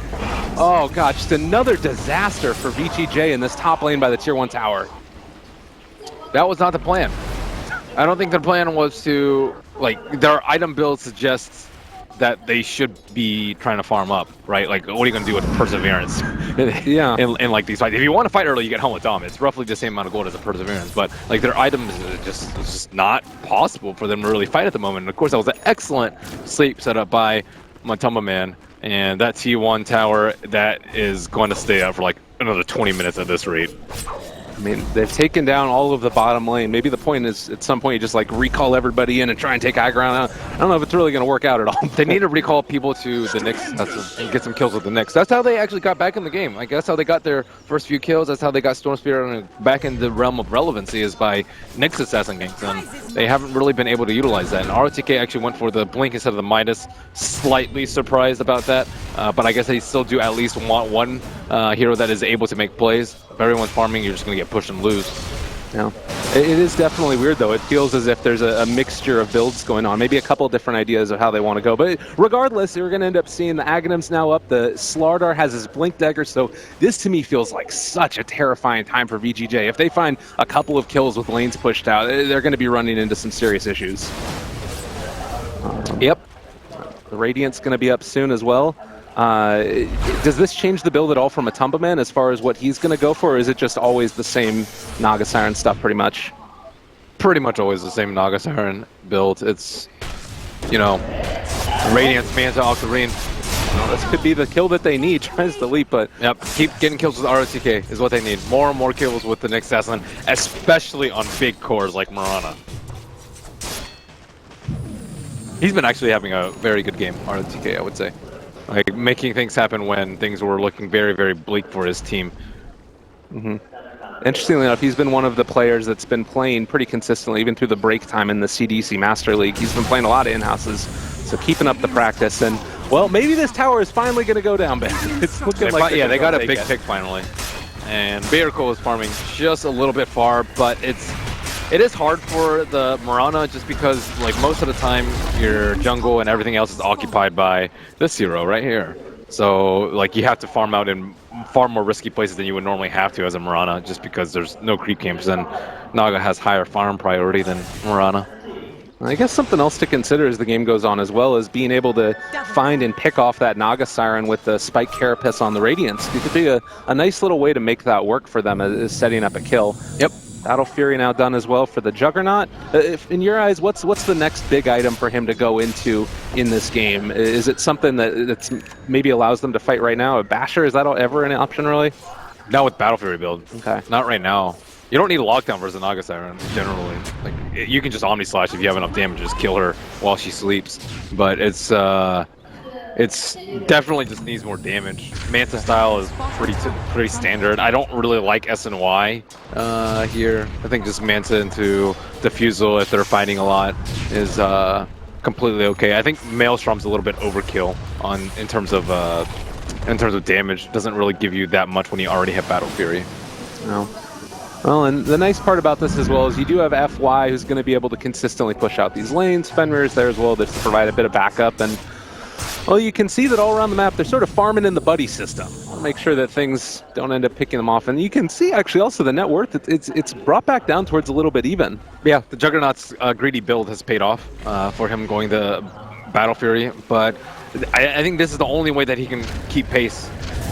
Oh god, just another disaster for VG.J in this top lane by the tier 1 tower. That was not the plan. I don't think their plan was to, like, their item build suggests that they should be trying to farm up, right? Like, what are you going to do with Perseverance? Yeah. In like these fights, if you want to fight early, you get Helmet Dom. It's roughly the same amount of gold as a Perseverance, but like their items is just not possible for them to really fight at the moment. And of course, that was an excellent sleep set up by Matumba Man, and that T1 tower that is going to stay up for like another 20 minutes at this rate. I mean, they've taken down all of the bottom lane. Maybe the point is, at some point, you just like recall everybody in and try and take high ground out. I don't know if it's really going to work out at all. They need to recall people to the Nyx and get some kills with the Nyx. That's how they actually got back in the game. Like, that's how they got their first few kills. That's how they got Storm Spirit back in the realm of relevancy, is by Nyx assassin ganks. And they haven't really been able to utilize that. And ROTK actually went for the blink instead of the Midas. Slightly surprised about that, but I guess they still do at least want one hero that is able to make plays. If everyone's farming, you're just going to get pushed and lose. Yeah. It is definitely weird, though. It feels as if there's a mixture of builds going on. Maybe a couple of different ideas of how they want to go. But regardless, we're going to end up seeing the Aghanim's now up. The Starladder has his Blink Dagger. So this, to me, feels like such a terrifying time for VG.J. If they find a couple of kills with lanes pushed out, they're going to be running into some serious issues. Yep. The Radiant's going to be up soon as well. Does this change the build at all from a Matumba Man as far as what he's going to go for, or is it just always the same Naga Siren stuff pretty much? Pretty much always the same Naga Siren build. It's, you know, Radiance, Manta, Octarine. This could be the kill that they need. Tries to leap, but Yep, keep getting kills with ROTK is what they need. More and more kills with the next assassin, especially on big cores like Muerta. He's been actually having a very good game, ROTK, I would say. Like, making things happen when things were looking very, very bleak for his team. interestingly enough, he's been one of the players that's been playing pretty consistently, even through the break time in the CDC Master League. He's been playing a lot of in-houses, so keeping up the practice. And, well, maybe this tower is finally going to go down, Ben. It's looking like Yeah, they got a big pick finally. And Miracle is farming just a little bit far, but it is hard for the Muerta just because, like, most of the time your jungle and everything else is occupied by this hero right here. So, like, you have to farm out in far more risky places than you would normally have to as a Muerta, just because there's no creep camps and Naga has higher farm priority than Muerta. I guess something else to consider as the game goes on as well is being able to find and pick off that Naga Siren with the Spike Carapace on the Radiance. It could be a nice little way to make that work for them as setting up a kill. Yep. Battle Fury now done as well for the Juggernaut. In your eyes, what's the next big item for him to go into in this game? Is it something that's maybe allows them to fight right now? A Basher, is that ever an option really? Not with Battle Fury build. Okay. Not right now. You don't need a lockdown versus a Naga Siren, generally. Like, you can just Omni Slash if you have enough damage, just kill her while she sleeps. But it's definitely just needs more damage. Manta style is pretty standard. I don't really like SNY here. I think just Manta into Diffusal if they're fighting a lot is completely okay. I think Maelstrom's a little bit overkill in terms of damage. Doesn't really give you that much when you already have Battle Fury. No. Well, and the nice part about this as well is you do have FY who's going to be able to consistently push out these lanes. Fenrir's there as well just to provide a bit of backup. And, well, you can see that all around the map, they're sort of farming in the buddy system. Make sure that things don't end up picking them off. And you can see, actually, also the net worth, it's brought back down towards a little bit even. Yeah, the Juggernaut's greedy build has paid off for him going to Battle Fury. But I think this is the only way that he can keep pace.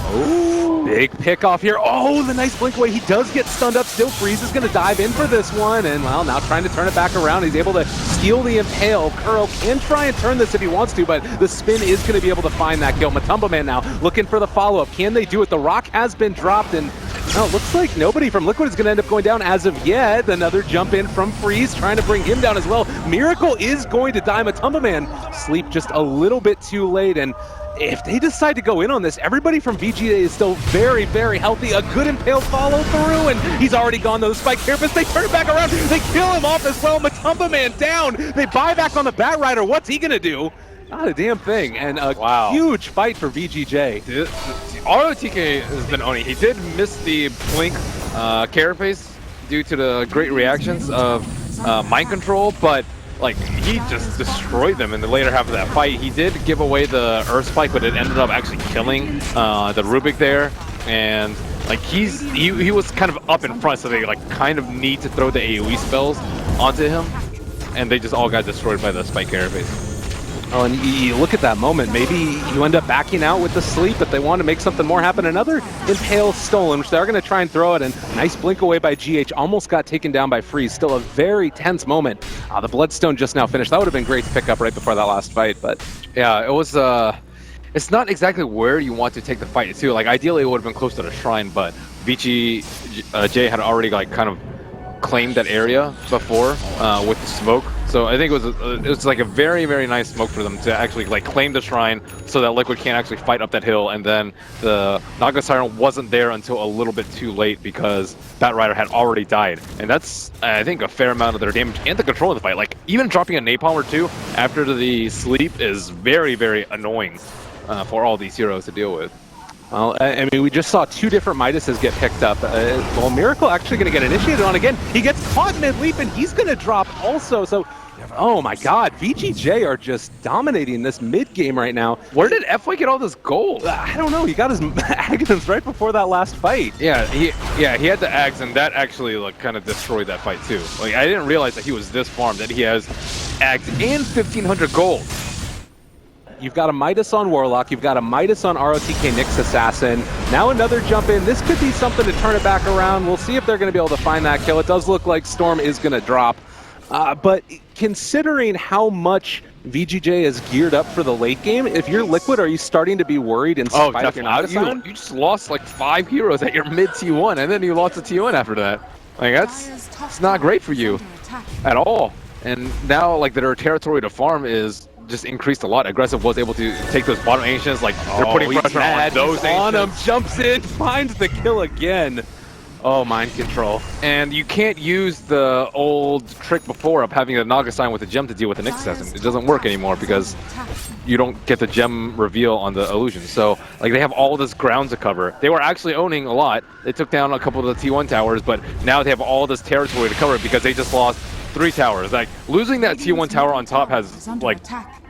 Oh, big pick off here. Oh, the nice blink away. He does get stunned up still. Freeze is going to dive in for this one. And, well, now trying to turn it back around. He's able to steal the Impale. Kuro can try and turn this if he wants to, but the spin is going to be able to find that kill. Matumba Man now looking for the follow-up. Can they do it? The rock has been dropped, and well, it looks like nobody from Liquid is going to end up going down as of yet. Another jump in from Freeze, trying to bring him down as well. Miracle is going to die. Matumba Man sleep just a little bit too late, and if they decide to go in on this, everybody from VG.J is still very, very healthy. A good Impale follow through, and he's already gone those Spike Carapace. They turn it back around. They kill him off as well. Matumba Man down. They buy back on the Bat Rider. What's he going to do? Not a damn thing. And a huge fight for VG.J. ROTK has been owning. He did miss the Blink Carapace due to the great reactions of Mind Control, but like, he just destroyed them in the later half of that fight. He did give away the Earth Spike, but it ended up actually killing the Rubik there. And like, he was kind of up in front, so they like kind of need to throw the AoE spells onto him, and they just all got destroyed by the Spike Carapace. Oh, and you look at that moment, maybe you end up backing out with the sleep, but they want to make something more happen. Another Impale stolen, which they're going to try and throw it, and nice blink away by GH, almost got taken down by Freeze. Still a very tense moment. The Bloodstone just now finished. That would have been great to pick up right before that last fight, but yeah, it was, it's not exactly where you want to take the fight too. Like, ideally it would have been close to the shrine, but VG.J had already like kind of claimed that area before with the smoke. So I think it was like a very, very nice smoke for them to actually like claim the shrine so that Liquid can't actually fight up that hill, and then the Naga Siren wasn't there until a little bit too late because Bat Rider had already died. And that's, I think, a fair amount of their damage and the control of the fight. Like, even dropping a Napalm or two after the sleep is very, very annoying for all these heroes to deal with. Well, I mean, we just saw two different Midases get picked up. Well, Miracle actually going to get initiated on again. He gets caught mid-leap, and he's going to drop also. So, oh my god, VG.J are just dominating this mid-game right now. Where did FY get all this gold? I don't know. He got his Aghanims right before that last fight. Yeah, he had the Ags, and that actually like kind of destroyed that fight too. Like, I didn't realize that he was this farmed, that he has Ags and 1,500 gold. You've got a Midas on Warlock, you've got a Midas on ROTK Nyx Assassin. Now another jump in. This could be something to turn it back around. We'll see if they're going to be able to find that kill. It does look like Storm is going to drop. But considering how much VG.J is geared up for the late game. If you're Liquid, are you starting to be worried in spite of your definitely. You just lost like 5 heroes at your mid T1, and then you lost a T1 after that. Like it's not great for you at all. And now like their territory to farm is just increased a lot. Aggressive was able to take those bottom ancients, like they're putting pressure on those on him, ancients. jumps in, finds the kill again. Oh, mind control. And you can't use the old trick before of having a Naga sign with a gem to deal with the Nyx assassin. It doesn't work anymore because you don't get the gem reveal on the illusion. So like they have all this ground to cover. They were actually owning a lot. They took down a couple of the T1 towers, but now they have all this territory to cover because they just lost 3 towers. Like losing that T1 tower on top has like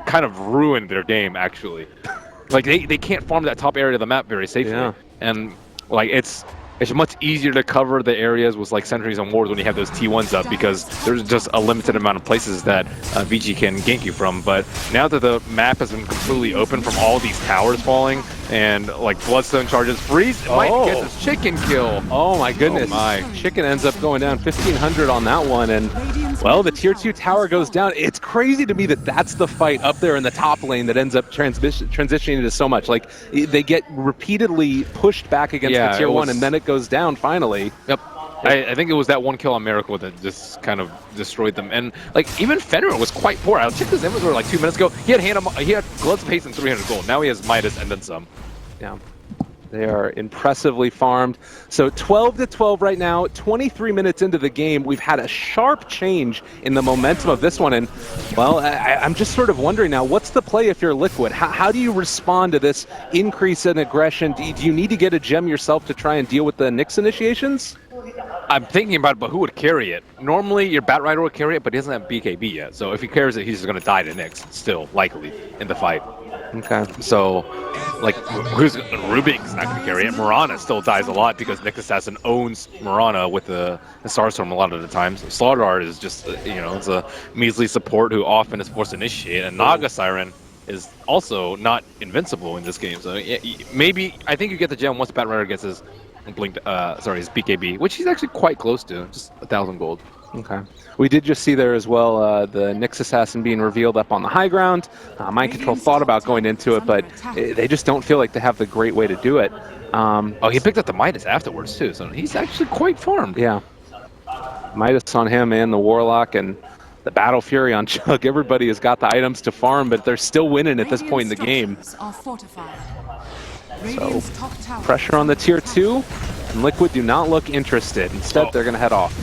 kind of ruined their game actually. Like they can't farm that top area of the map very safely. Yeah. And like it's much easier to cover the areas with like sentries and wards when you have those T1s up because there's just a limited amount of places that VG can gank you from. But now that the map has been completely open from all these towers falling and like Bloodstone charges, Freeze might get this chicken kill. Oh my goodness. Oh my. Chicken ends up going down 1,500 on that one, and well, the tier 2 tower goes down. It's crazy to me that that's the fight up there in the top lane that ends up transitioning into so much. Like they get repeatedly pushed back against the tier 1, and then it goes down finally. Yep. I think it was that one kill on Miracle that just kind of destroyed them. And like even Fenrir was quite poor. I checked his inventory like 2 minutes ago. He had Gloves of Haste and 300 gold. Now he has Midas and then some. Yeah. They are impressively farmed. So 12-12 right now, 23 minutes into the game. We've had a sharp change in the momentum of this one. And, well, I'm just sort of wondering now, what's the play if you're Liquid? How do you respond to this increase in aggression? Do you need to get a gem yourself to try and deal with the Nyx initiations? I'm thinking about it, but who would carry it? Normally, your Batrider would carry it, but he doesn't have BKB yet. So if he carries it, he's just going to die to Nyx, still, likely, in the fight. Okay. So, like, Rubik's not going to carry it. Murana still dies a lot because Nyx Assassin owns Murana with the Starstorm a lot of the times. Starladder is just, it's a measly support who often is forced to initiate. And Naga Siren is also not invincible in this game. So, yeah, maybe, I think you get the gem once Batrider gets his his BKB, which he's actually quite close to, just 1,000 gold. Okay. We did just see there as well the Nyx Assassin being revealed up on the high ground. Mind Control thought about going into it, but they just don't feel like they have the great way to do it. He picked up the Midas afterwards too, so he's actually quite farmed. Yeah. Midas on him and the Warlock and the Battle Fury on Chug. Everybody has got the items to farm, but they're still winning at this point in the game. So, pressure on the tier 2, and Liquid do not look interested. Instead, they're going to head off.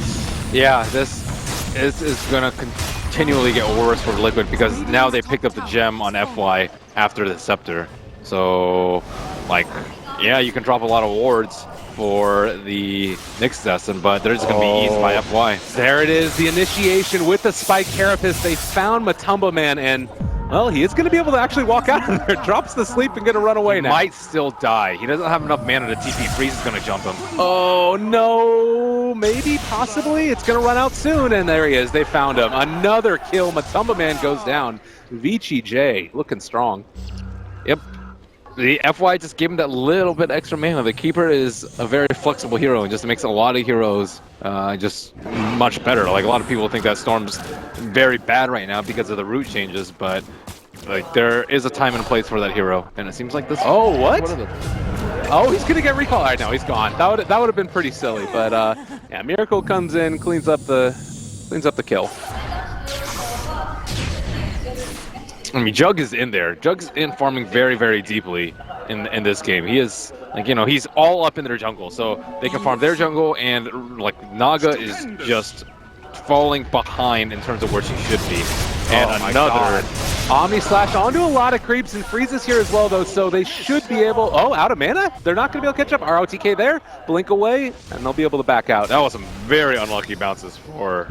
Yeah, this is going to continually get worse for Liquid because now they picked up the gem on FY after the Scepter. So, like, yeah, you can drop a lot of wards for the Nyx Assassin, but they're just going to be eased by FY. There it is, the initiation with the Spike Carapace. They found Matumba Man, and well, he is going to be able to actually walk out of there. Drops the sleep and going to run away now. Might still die. He doesn't have enough mana to TP. Freeze is going to jump him. Oh, no. Maybe, possibly. It's going to run out soon. And there he is. They found him. Another kill. Matumba Man goes down. VG.J looking strong. Yep. The FY just gave him that little bit extra mana. The Keeper is a very flexible hero and just makes a lot of heroes just much better. Like, a lot of people think that Storm's very bad right now because of the root changes, but like there is a time and a place for that hero, and it seems like this. Oh, what? Oh, he's gonna get recalled. All right, no, he's gone. That would have been pretty silly, but yeah, Miracle comes in, cleans up the kill. I mean, Jug is in there. Jug's in farming very, very deeply in this game. He is, like, he's all up in their jungle, so they can farm their jungle, and, like, Naga is just falling behind in terms of where she should be. And another Omni Slash onto a lot of creeps, and Freeze is here as well, though, so they should be able... Oh, out of mana? They're not going to be able to catch up. ROTK there, blink away, and they'll be able to back out. That was some very unlucky bounces for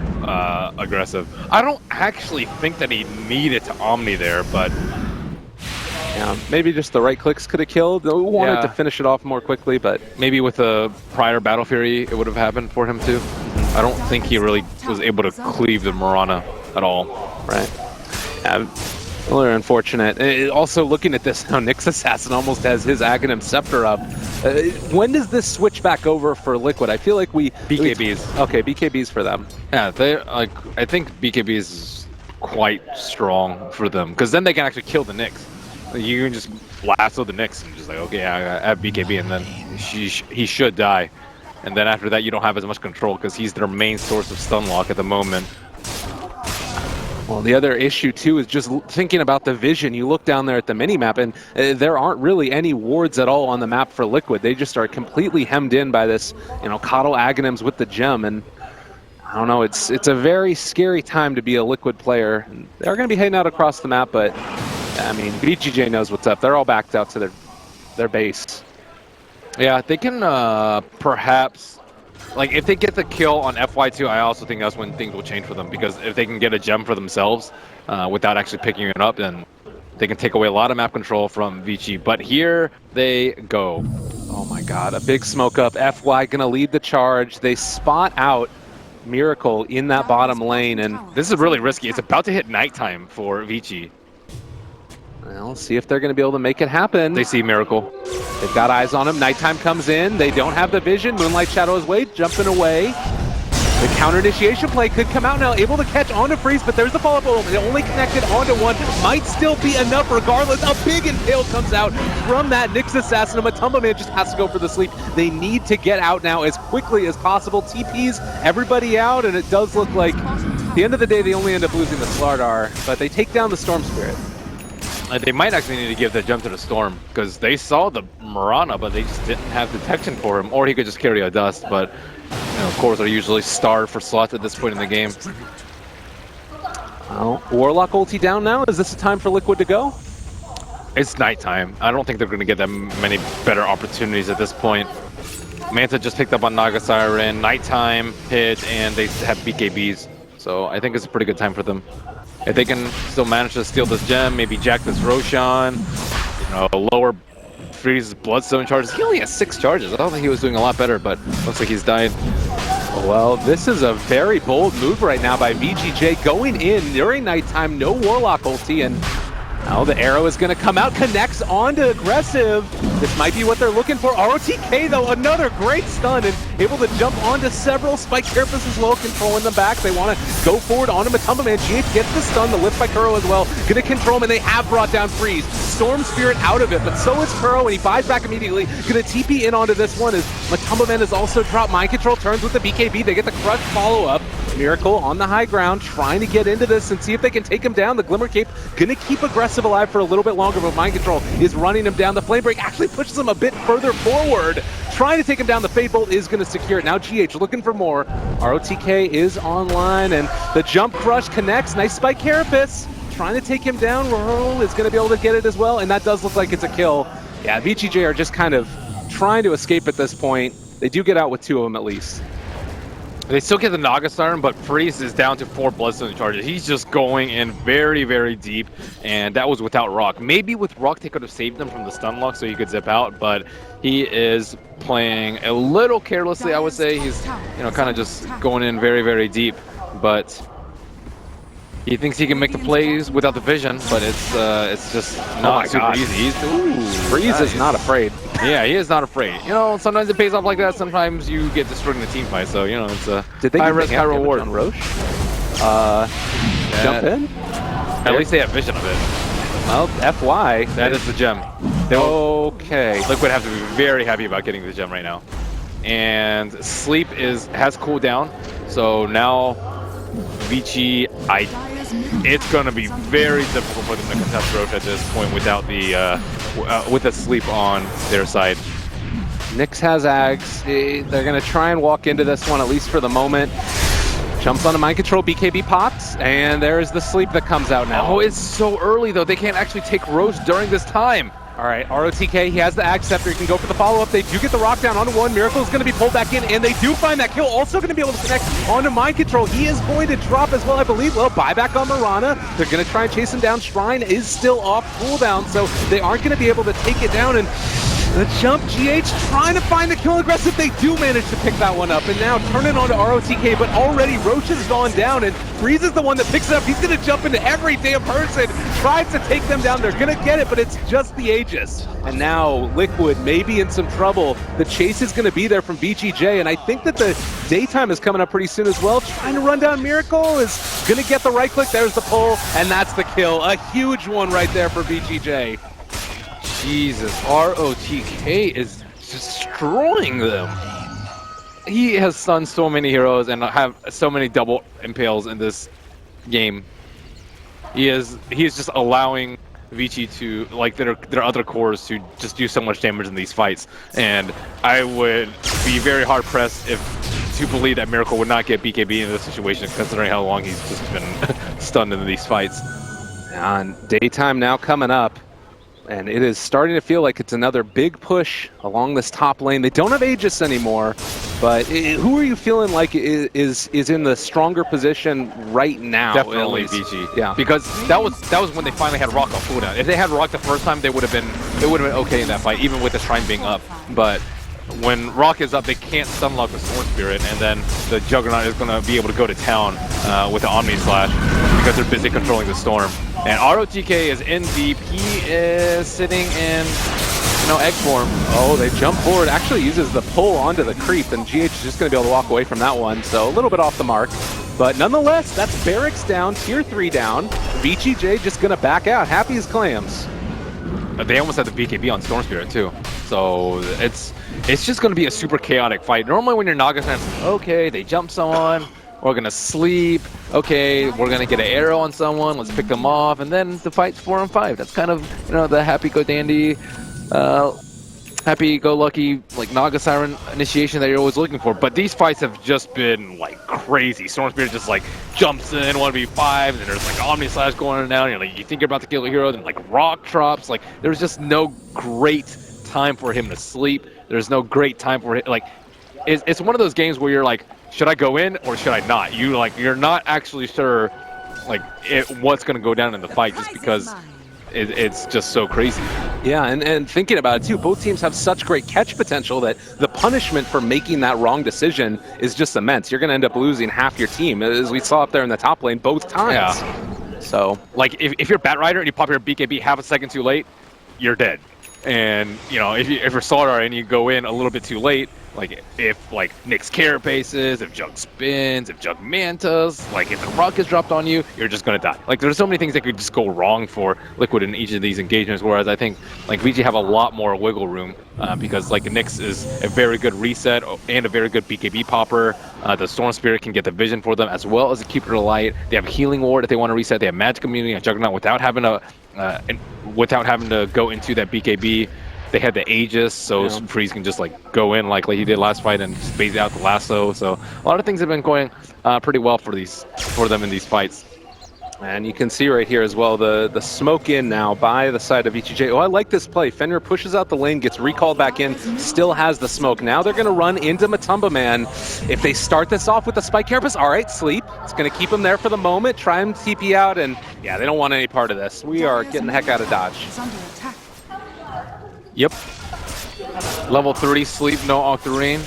Aggressive. I don't actually think that he needed to Omni there, but... Yeah, maybe just the right clicks could have killed. They wanted to finish it off more quickly, but... Maybe with a prior Battle Fury, it would have happened for him, too. I don't think he really was able to cleave the Murana at all. Right. Well, they're unfortunate. Also, looking at this now, Nyx Assassin almost has his Aghanim Scepter up. When does this switch back over for Liquid? I feel like BKBs. Okay, BKBs for them. Yeah, they I think BKBs is quite strong for them, because then they can actually kill the Nyx. You can just lasso the Nyx and just like, okay, I have BKB, and then he should die. And then after that, you don't have as much control because he's their main source of stun lock at the moment. Well, the other issue too is just thinking about the vision. You look down there at the mini-map, and there aren't really any wards at all on the map for Liquid. They just are completely hemmed in by this, Coddle Aghanims with the gem, and I don't know, it's a very scary time to be a Liquid player. And they're going to be heading out across the map, but I mean, VG.J knows what's up. They're all backed out to their base. Yeah, they can perhaps, like, if they get the kill on FY2, I also think that's when things will change for them, because if they can get a gem for themselves without actually picking it up, then they can take away a lot of map control from VG. But here they go. Oh my god, a big smoke up. FY gonna lead the charge. They spot out Miracle in that bottom lane, and This is really risky. It's about to hit nighttime for VG. well, see if they're gonna be able to make it happen. They see Miracle. They've got eyes on him. Nighttime comes in. They don't have the vision. Moonlight Shadows way, jumping away. The counter initiation play could come out now, able to catch onto Freeze, but there's the follow-up. They only connected onto one. Might still be enough regardless. A big impale comes out from that Nyx Assassin. Matumba Man just has to go for the sleep. They need to get out now as quickly as possible. TP's everybody out, and it does look like, at the end of the day, they only end up losing the Starladder, but they take down the Storm Spirit. They might actually need to give the jump to the Storm, because they saw the Muerta, but they just didn't have detection for him, or he could just carry a Dust, but of course, are usually starved for slots at this point in the game. Well, Warlock ulti down now. Is this the time for Liquid to go? It's nighttime. I don't think they're going to get that many better opportunities at this point. Manta just picked up on Naga Siren, nighttime hit, and they have BKBs. So I think it's a pretty good time for them. If they can still manage to steal this gem, maybe jack this Roshan, lower Freeze's Bloodstone charges. He only has 6 charges. I don't think he was doing a lot better, but looks like he's died. Well, this is a very bold move right now by VG.J, going in during nighttime, no Warlock ulti, and now the arrow is going to come out, connects onto Aggressive. This might be what they're looking for. ROTK, though, another great stun, and able to jump onto several. Spike Carapace as well, controlling them back. They want to go forward onto Matumba Man. GH gets the stun, the lift by Kuro as well. Going to control him, and they have brought down Freeze. Storm Spirit out of it, but so is Kuro, and he buys back immediately. Going to TP in onto this one as Matumba Man has also dropped Mind Control, turns with the BKB. They get the Crush follow-up. Miracle on the high ground, trying to get into this and see if they can take him down. The Glimmer Cape going to keep Aggressive alive for a little bit longer, but Mind Control is running him down. The Flame Break actually pushes him a bit further forward, trying to take him down. The Fade Bolt is going to secure it. Now GH looking for more. ROTK is online, and the Jump Crush connects. Nice Spike Carapace, trying to take him down. Whirl is going to be able to get it as well, and that does look like it's a kill. Yeah, VG.J are just kind of trying to escape at this point. They do get out with 2 of them at least. They still get the Naga Siren, but Freeze is down to 4 Bloodstone charges. He's just going in very, very deep, and that was without Rock. Maybe with Rock they could have saved him from the stun lock so he could zip out, but he is playing a little carelessly, I would say. He's, kind of just going in very, very deep, but he thinks he can make the plays without the vision, but it's just not super easy. Freeze is not afraid. Yeah, he is not afraid. Sometimes it pays off like that. Sometimes you get destroyed in the team fight. So it's a high risk, high reward. On Roche? Jump in? At least they have vision of it. Well, FY. That is the gem. Okay. Liquid have to be very happy about getting the gem right now. And Sleep has cooled down. So now VG, it's going to be very difficult for them to contest Roche at this point without the with the Sleep on their side. Nyx has Ags. They're going to try and walk into this one, at least for the moment. Jumps on a Mind Control, BKB pops, and there's the Sleep that comes out now. Oh, it's so early, though. They can't actually take Roche during this time. All right, ROTK, he has the Ag Scepter. He can go for the follow-up. They do get the Rock down onto one. Miracle is going to be pulled back in, and they do find that kill. Also going to be able to connect onto Mind Control. He is going to drop as well, I believe. Well, buyback on Muerta. They're going to try and chase him down. Shrine is still off cooldown, so they aren't going to be able to take it down. And The jump, GH trying to find the kill. Aggressive, they do manage to pick that one up, and now turn it on to ROTK, but already Roach has gone down, and Freeze is the one that picks it up. He's gonna jump into every damn person, tries to take them down. They're gonna get it, but it's just the Aegis. And now Liquid may be in some trouble. The chase is gonna be there from VG.J, and I think that the daytime is coming up pretty soon as well. Trying to run down Miracle, is gonna get the right click. There's the pull, and that's the kill. A huge one right there for VG.J. Jesus, ROTK is destroying them. He has stunned so many heroes and have so many double impales in this game. He is just allowing Vici to, like, their other cores to just do so much damage in these fights. And I would be very hard pressed to believe that Miracle would not get BKB in this situation, considering how long he's just been stunned in these fights. And daytime now coming up. And it is starting to feel like it's another big push along this top lane. They don't have Aegis anymore, but who are you feeling like is in the stronger position right now? Definitely VG. Yeah, because that was when they finally had Rock on cooldown. If they had Rock the first time, it would have been okay in that fight, even with the Shrine being up. But when Rock is up, they can't stunlock the Storm Spirit, and then the Juggernaut is going to be able to go to town with the Omni Slash because they're busy controlling the Storm. And ROTK is in deep. He is sitting in, egg form. Oh, they jump forward. Actually uses the pull onto the creep, and GH is just going to be able to walk away from that one. So a little bit off the mark. But nonetheless, that's Barracks down, Tier 3 down. VG.J just going to back out. Happy as clams. They almost had the BKB on Storm Spirit too. So it's just going to be a super chaotic fight. Normally when you're Naga fans, okay, they jump someone. We're gonna sleep. Okay, we're gonna get an arrow on someone. Let's pick them off, and then the fight's 4-on-5. That's kind of the happy-go-dandy, happy-go-lucky like Naga Siren initiation that you're always looking for. But these fights have just been like crazy. Storm Spirit just like jumps in 1v5, and there's like Omni Slash going on and down. You think you're about to kill a hero, then like Rock drops. Like there's just no great time for him to sleep. There's no great time for it. Like it's one of those games where you're like, should I go in or should I not? You're not actually sure what's going to go down in the fight just because it's just so crazy. Yeah, and thinking about it too, both teams have such great catch potential that the punishment for making that wrong decision is just immense. You're going to end up losing half your team, as we saw up there in the top lane both times. Yeah. So, like if you're Bat Rider and you pop your BKB half a second too late, you're dead. And if you're Starladder and you go in a little bit too late, like if Nick's carapaces, if Jug spins, if Jug mantas, like if the rock is dropped on you, you're just gonna die. Like there's so many things that could just go wrong for Liquid in each of these engagements, whereas I think like VG have a lot more wiggle room because like Nyx is a very good reset and a very good BKB popper. The Storm Spirit can get the vision for them as well as a Keeper of Light. They have Healing Ward if they want to reset. They have Magic Immunity on Juggernaut without having to go into that BKB. They had the Aegis, so Freeze can just like go in like he did last fight and phase out the lasso. So a lot of things have been going pretty well for them in these fights. And you can see right here as well the smoke in now by the side of VG.J. Oh, I like this play. Fenrir pushes out the lane, gets recalled back in, still has the smoke. Now they're going to run into Matumba Man. If they start this off with the Spike Carapace, all right, sleep. It's going to keep him there for the moment, try and TP out, and yeah, they don't want any part of this. We are getting the heck out of Dodge. Yep. Level 3 sleep, no Octarine.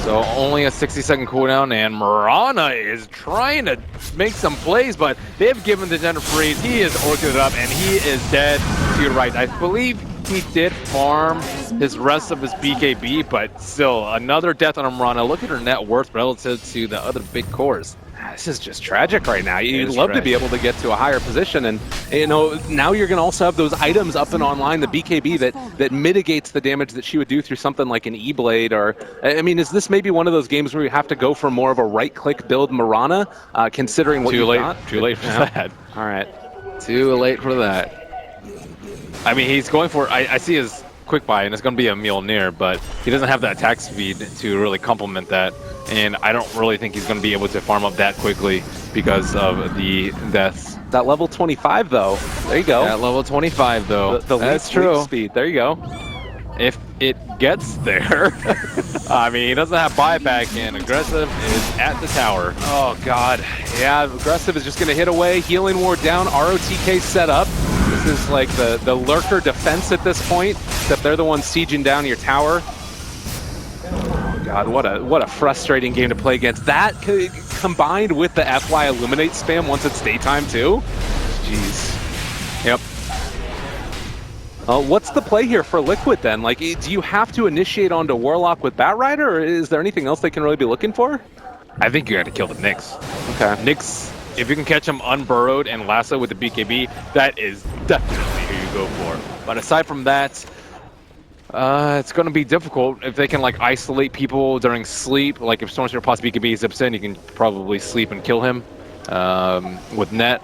So only a 60-second cooldown, and Mirana is trying to make some plays, but they've given the Gender Freeze. He is orchid up, and he is dead to your right. I believe he did farm his rest of his BKB, but still, another death on Mirana. Look at her net worth relative to the other big cores. This is just tragic right now. You'd love to be able to get to a higher position, and now you're going to also have those items up and online, the BKB that mitigates the damage that she would do through something like an E-Blade, or I mean, is this maybe one of those games where you have to go for more of a right-click build Mirana, considering what you got? Too late for that. All right. Too late for that. I mean, he's going for, I see his quick buy, and it's going to be a Mjolnir, but he doesn't have the attack speed to really complement that. And I don't really think he's going to be able to farm up that quickly because of the deaths. That level 25, though. There you go. That level 25, though. That's true. Speed. There you go. If it gets there. I mean, he doesn't have buyback, and Aggressive is at the tower. Oh, God. Yeah, Aggressive is just going to hit away. Healing Ward down. ROTK set up. This is like the lurker defense at this point, except they're the ones sieging down your tower. Oh God, what a frustrating game to play against. That combined with the FY Illuminate spam once it's daytime too. Jeez. Yep. What's the play here for Liquid then? Like, do you have to initiate onto Warlock with Batrider, or is there anything else they can really be looking for? I think you got to kill the Nyx. Okay. Nyx, if you can catch him unburrowed and lasso with the BKB, that is definitely who you go for. But aside from that, it's going to be difficult if they can like isolate people during sleep. Like if Stormspear Posse BKB zips in, you can probably sleep and kill him with net.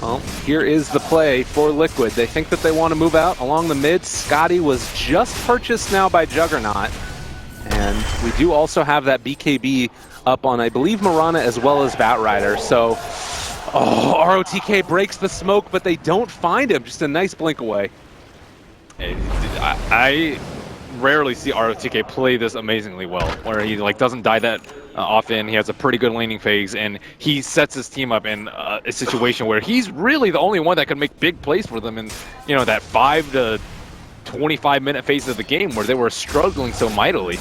Well, here is the play for Liquid. They think that they want to move out along the mid. Scotty was just purchased now by Juggernaut. And we do also have that BKB up on, I believe, Mirana as well as Batrider. So, ROTK breaks the smoke, but they don't find him. Just a nice blink away. I rarely see ROTK play this amazingly well, where he like doesn't die that often. He has a pretty good laning phase, and he sets his team up in a situation where he's really the only one that can make big plays for them in, you know, that 5 to 25 minute phase of the game where they were struggling so mightily.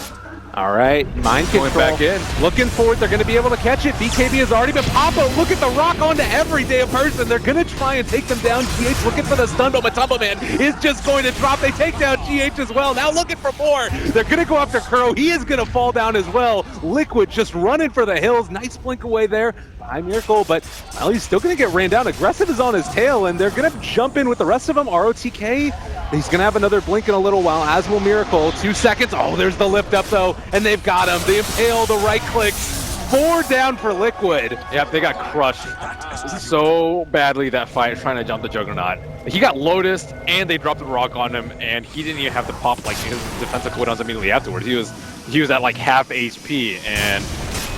All right, mind control. Going back in. Looking forward, they're going to be able to catch it. BKB has already been Papa. Look at the rock onto every damn person. They're going to try and take them down. GH looking for the stun, but Matumba Man is just going to drop. They take down GH as well. Now looking for more. They're going to go after Kuro. He is going to fall down as well. Liquid just running for the hills. Nice blink away there by Miracle, but well, he's still going to get ran down. Aggressive is on his tail, and they're going to jump in with the rest of them. ROTK, he's going to have another blink in a little while, as will Miracle. 2 seconds. Oh, there's the lift up, though, and they've got him. The impale, the right clicks. 4 down for Liquid. Yep, they got crushed so badly that fight trying to jump the Juggernaut. He got Lotused, and they dropped the rock on him, and he didn't even have to pop like his defensive cooldowns immediately afterwards. He was at like half HP, and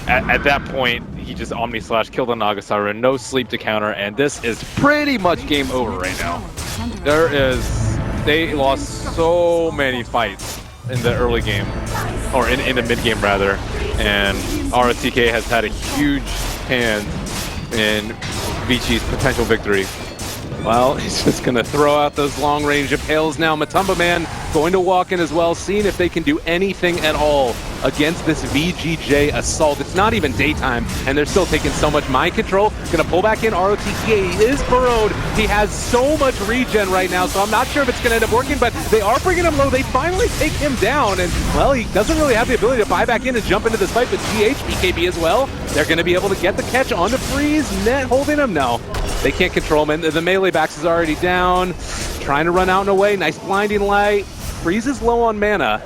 at that point, he just Omni Slash, killed the Naga Siren, no sleep to counter, and this is pretty much game over right now. They lost so many fights in the early game, or in the mid game rather, and ROTK has had a huge hand in VG's potential victory. Well, he's just going to throw out those long-range impales now. Matumba Man going to walk in as well, seeing if they can do anything at all against this VG.J assault. It's not even daytime, and they're still taking so much mind control. Going to pull back in. ROTK is burrowed. He has so much regen right now, so I'm not sure if it's going to end up working, but they are bringing him low. They finally take him down, and, well, he doesn't really have the ability to buy back in and jump into this fight with GH, BKB as well. They're going to be able to get the catch onto Freeze. Net holding him? No. They can't control him, and the melee backs is already down. Trying to run out and away. Nice blinding light. Freeze is low on mana.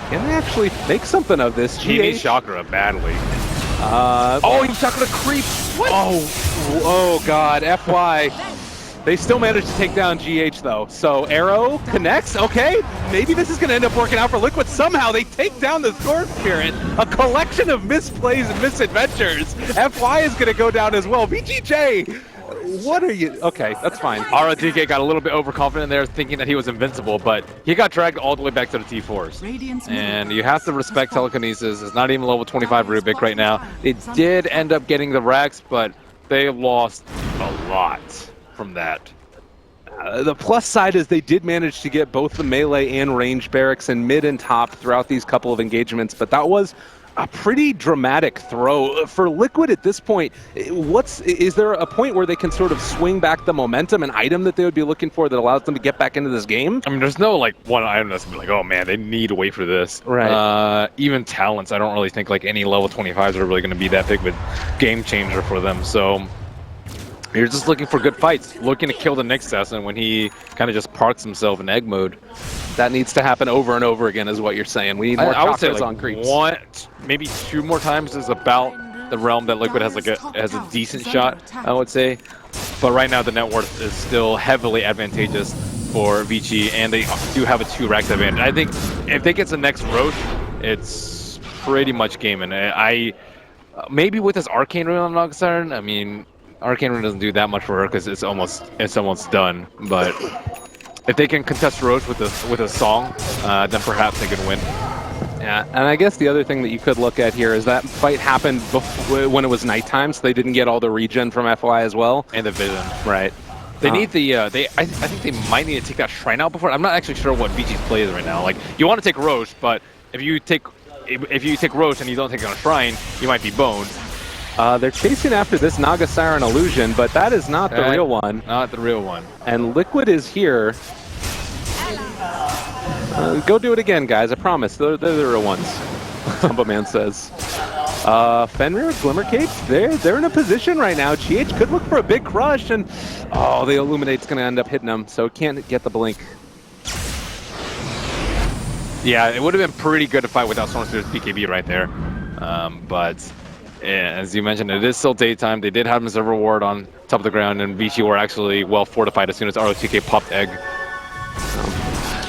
Can they actually make something of this? He needs Chakra badly. Oh, he Chakra creep. What? Oh God, FY. They still managed to take down GH though. So Arrow connects. Okay, maybe this is going to end up working out for Liquid. Somehow they take down the Storm Spirit. A collection of misplays and misadventures. FY is going to go down as well. VG.J, what are you? Okay, that's fine. ROTK got a little bit overconfident there, thinking that he was invincible, but he got dragged all the way back to the T4s. And you have to respect telekinesis. It's not even level 25 Rubik right now. They did end up getting the Rex, but they lost a lot from that. The plus side is they did manage to get both the melee and range barracks in mid and top throughout these couple of engagements, but that was a pretty dramatic throw. For Liquid at this point, is there a point where they can sort of swing back the momentum, an item that they would be looking for that allows them to get back into this game? I mean, there's no like one item that's gonna be like, oh man, they need to wait for this. Right. Even talents, I don't really think like any level 25s are really gonna be that big of a game changer for them. So you're just looking for good fights, looking to kill the next assassin when he kind of just parks himself in egg mode. That needs to happen over and over again, is what you're saying. We need more I would say like on creeps. Maybe 2 more times is about the realm that Liquid has a decent shot, I would say. But right now the net worth is still heavily advantageous for VG, and they do have a 2 racks advantage. I think if they get the next Roche, it's pretty much game. And maybe with this Arcane Rune on Naga Siren, I mean, Arcane Rune doesn't do that much for her because it's almost done. But if they can contest Roche with a song, then perhaps they can win. Yeah, and I guess the other thing that you could look at here is that fight happened when it was nighttime, so they didn't get all the regen from FY as well. And the vision. Right. They need the, I think they might need to take that Shrine out before. I'm not actually sure what VG's play is right now. Like, you want to take Roche, but if you take Roche and you don't take it on Shrine, you might be boned. They're chasing after this Naga Siren illusion, but that is not the real one. Not the real one. And Liquid is here. Go do it again, guys. I promise. They're the real ones. Tumba Man says. Fenrir, Glimmercape, they're in a position right now. GH could look for a big crush, and oh, the Illuminate's going to end up hitting him, so can't get the blink. Yeah, it would have been pretty good to fight without Stormspear's BKB right there. But yeah, as you mentioned, it is still daytime. They did have him as a reward on top of the ground, and VG were actually well fortified as soon as ROTK popped egg.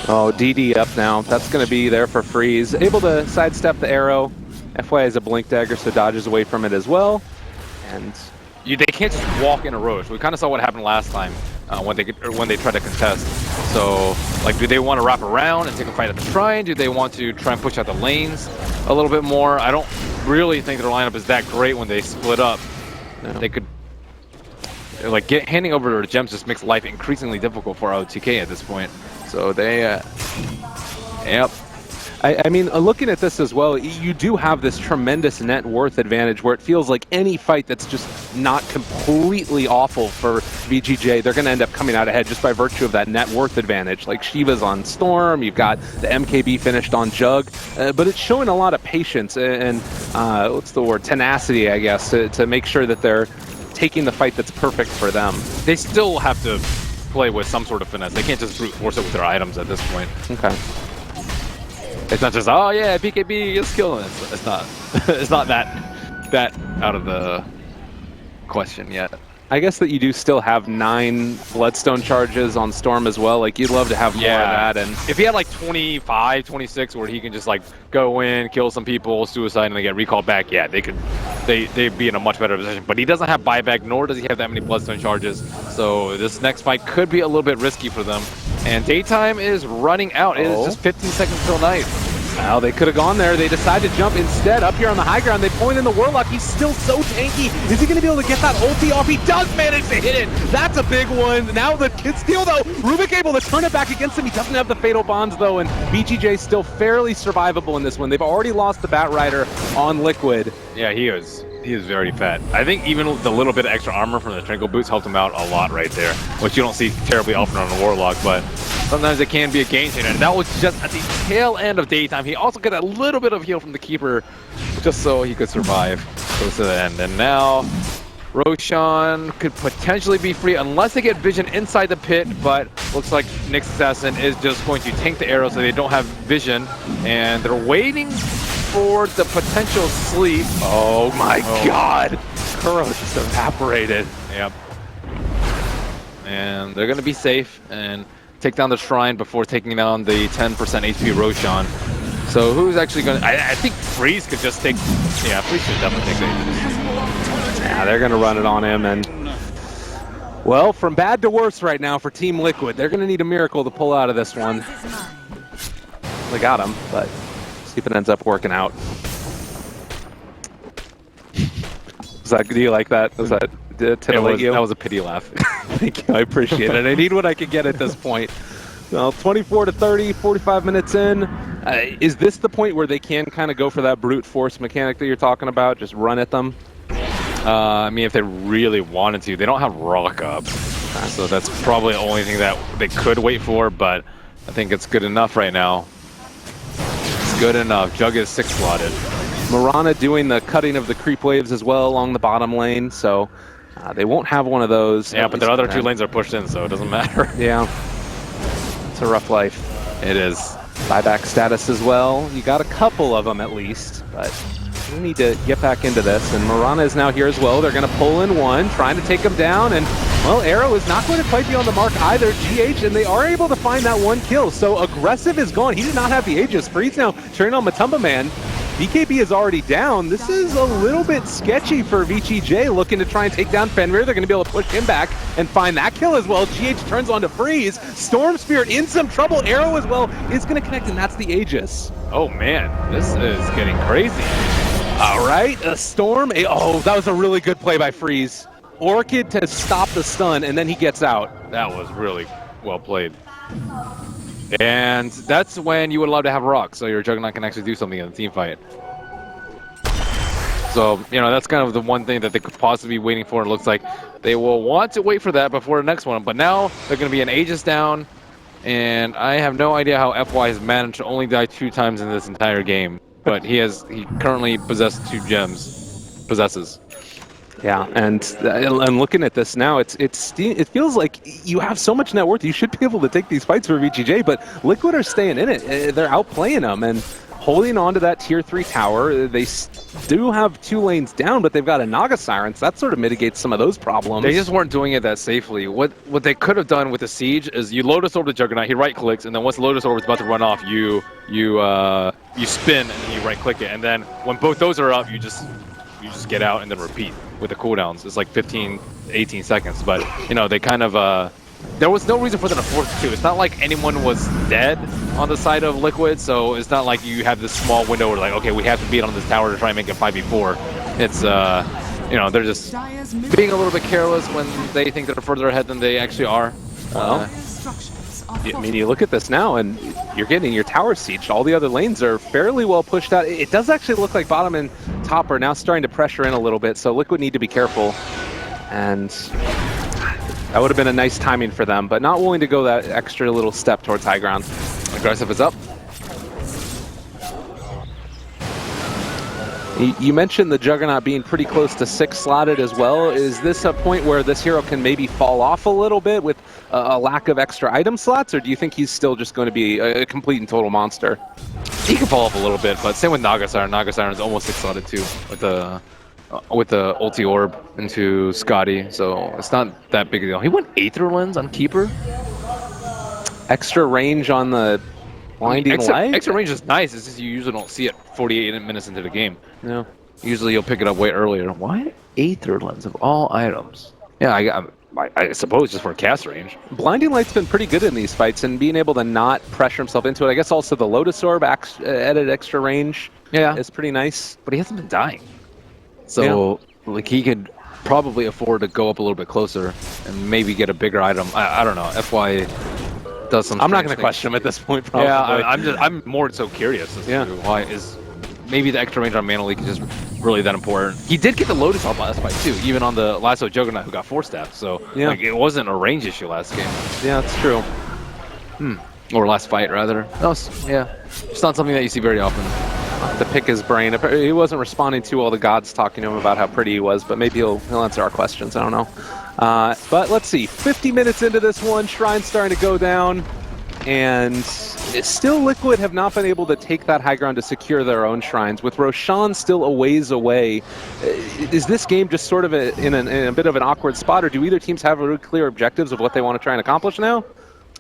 Oh, DD up now. That's going to be there for Freeze. Able to sidestep the arrow. FY has a blink dagger, so dodges away from it as well. And they can't just walk in a Roche. We kind of saw what happened last time when they tried to contest. So, like, do they want to wrap around and take a fight at the Shrine? Do they want to try and push out the lanes a little bit more? I don't really think their lineup is that great when they split up. No. They could, like, handing over their gems just makes life increasingly difficult for OTK at this point. So they, yep. I mean, looking at this as well, you do have this tremendous net worth advantage where it feels like any fight that's just not completely awful for VG.J, they're going to end up coming out ahead just by virtue of that net worth advantage. Like Shiva's on Storm, you've got the MKB finished on Jug, but it's showing a lot of patience and what's the word, tenacity, I guess, to make sure that they're taking the fight that's perfect for them. They still have to play with some sort of finesse. They can't just brute force it with their items at this point. Okay. It's not just, oh yeah, BKB is killing. It's not. It's not that out of the question yet. I guess that you do still have 9 Bloodstone charges on Storm as well. Like, you'd love to have more of that. And if he had like 25, 26, where he can just like go in, kill some people, suicide, and they get recalled back, yeah, they'd be in a much better position. But he doesn't have buyback, nor does he have that many Bloodstone charges. So this next fight could be a little bit risky for them. And daytime is running out. It is just 15 seconds till night. Well, they could have gone there. They decide to jump instead up here on the high ground. They point in the Warlock. He's still so tanky. Is he going to be able to get that ulti off? He does manage to hit it. That's a big one. Now the kid steal, though. Rubik able to turn it back against him. He doesn't have the Fatal Bonds, though, and VG.J still fairly survivable in this one. They've already lost the Bat Rider on Liquid. Yeah, he is very fat. I think even the little bit of extra armor from the Trinkle Boots helped him out a lot right there, which you don't see terribly often on a Warlock, but sometimes it can be a game changer. And that was just at the tail end of daytime. He also got a little bit of heal from the Keeper just so he could survive close to the end. And now Roshan could potentially be free unless they get vision inside the pit, but looks like Nyx Assassin is just going to tank the arrow so they don't have vision. And they're waiting for the potential sleep. Oh my god! Kuro just evaporated. Yep. And they're going to be safe and take down the Shrine before taking down the 10% HP Roshan. So who's actually going to... I think Freeze could just take... Yeah, Freeze should definitely take the Aegis. Yeah, they're going to run it on him, and... Well, from bad to worse right now for Team Liquid. They're going to need a miracle to pull out of this one. They got him, but see if it ends up working out. Do you like that? Was that... That was a pity laugh. Thank you, I appreciate it. I need what I can get at this point. Well, 24 to 30, 45 minutes in. Is this the point where they can kind of go for that brute force mechanic that you're talking about? Just run at them? I mean, if they really wanted to. They don't have Rock up, so that's probably the only thing that they could wait for, but I think it's good enough right now. It's good enough. Jug is 6 slotted. Mirana doing the cutting of the creep waves as well along the bottom lane, so they won't have one of those. Yeah, but their other 2 lanes are pushed in, so it doesn't matter. Yeah. It's a rough life. It is. Buyback status as well. You got a couple of them at least, but we need to get back into this. And Mirana is now here as well. They're going to pull in one, trying to take him down. And, well, Arrow is not going to quite be on the mark either. GH, and they are able to find that 1 kill. So Aggressive is gone. He did not have the Aegis. Freeze now turning on Matumba Man. BKB is already down. This is a little bit sketchy for VG.J looking to try and take down Fenrir. They're going to be able to push him back and find that kill as well. GH turns on to Freeze. Storm Spirit in some trouble. Arrow as well is going to connect, and that's the Aegis. Oh man, this is getting crazy. All right, a Storm. Oh, that was a really good play by Freeze. Orchid to stop the stun, and then he gets out. That was really well played. And that's when you would love to have Rock, so your Juggernaut can actually do something in the team fight. So, you know, that's kind of the one thing that they could possibly be waiting for. It looks like they will want to wait for that before the next one. But now they're going to be an Aegis down, and I have no idea how FY has managed to only die 2 times in this entire game. But he currently possesses 2 gems. Possesses. Yeah, and looking at this now, it feels like you have so much net worth. You should be able to take these fights for VG.J, but Liquid are staying in it. They're outplaying them and holding on to that tier 3 tower. They do have 2 lanes down, but they've got a Naga Siren, so that sort of mitigates some of those problems. They just weren't doing it that safely. What they could have done with the siege is you Lotus Orb the Juggernaut, he right clicks, and then once the Lotus Orb is about to run off, you spin and then you right click it, and then when both those are up, you just get out and then repeat with the cooldowns. It's like 15, 18 seconds, but you know, they kind of there was no reason for them to force it to. It's not like anyone was dead on the side of Liquid, so it's not like you have this small window where like, okay, we have to beat on this tower to try and make it 5v4. It's you know, they're just being a little bit careless when they think they're further ahead than they actually are. I mean, you look at this now, and you're getting your tower sieged. All the other lanes are fairly well pushed out. It does actually look like bottom and top are now starting to pressure in a little bit, so Liquid need to be careful. And that would have been a nice timing for them, but not willing to go that extra little step towards high ground. Aggressive is up. You mentioned the Juggernaut being pretty close to 6 slotted as well. Is this a point where this hero can maybe fall off a little bit with a lack of extra item slots, or do you think he's still just going to be a complete and total monster? He can fall off a little bit, but same with Naga Siren. Naga Siren is almost 6 slotted too with the ulti orb into Scotty, so it's not that big a deal. He went Aether Lens on Keeper. Extra range on the blinding light? Extra range is nice, it's just you usually don't see it 48 minutes into the game. No. Usually you'll pick it up way earlier. Why Aether Lens of all items? Yeah, I suppose just for cast range. Blinding Light's been pretty good in these fights, and being able to not pressure himself into it. I guess also the Lotus Orb added extra range. Yeah, is pretty nice. But he hasn't been dying. So, like, he could probably afford to go up a little bit closer and maybe get a bigger item. I don't know. FY does some. I'm not going to question him at this point, probably. Yeah, I'm more so curious as to why is maybe the extra range on Mana Leak is just really that important. He did get the Lotus on last fight too, even on the Lasso Juggernaut who got 4-staffed. So like, it wasn't a range issue last game. Yeah, that's true. Or last fight rather. No, yeah, it's not something that you see very often. To pick his brain. He wasn't responding to all the gods talking to him about how pretty he was, but maybe he'll answer our questions. I don't know. But let's see. 50 minutes into this one, Shrine's starting to go down, and still Liquid have not been able to take that high ground to secure their own shrines. With Roshan still a ways away, is this game just sort of in a bit of an awkward spot, or do either teams have really clear objectives of what they want to try and accomplish now?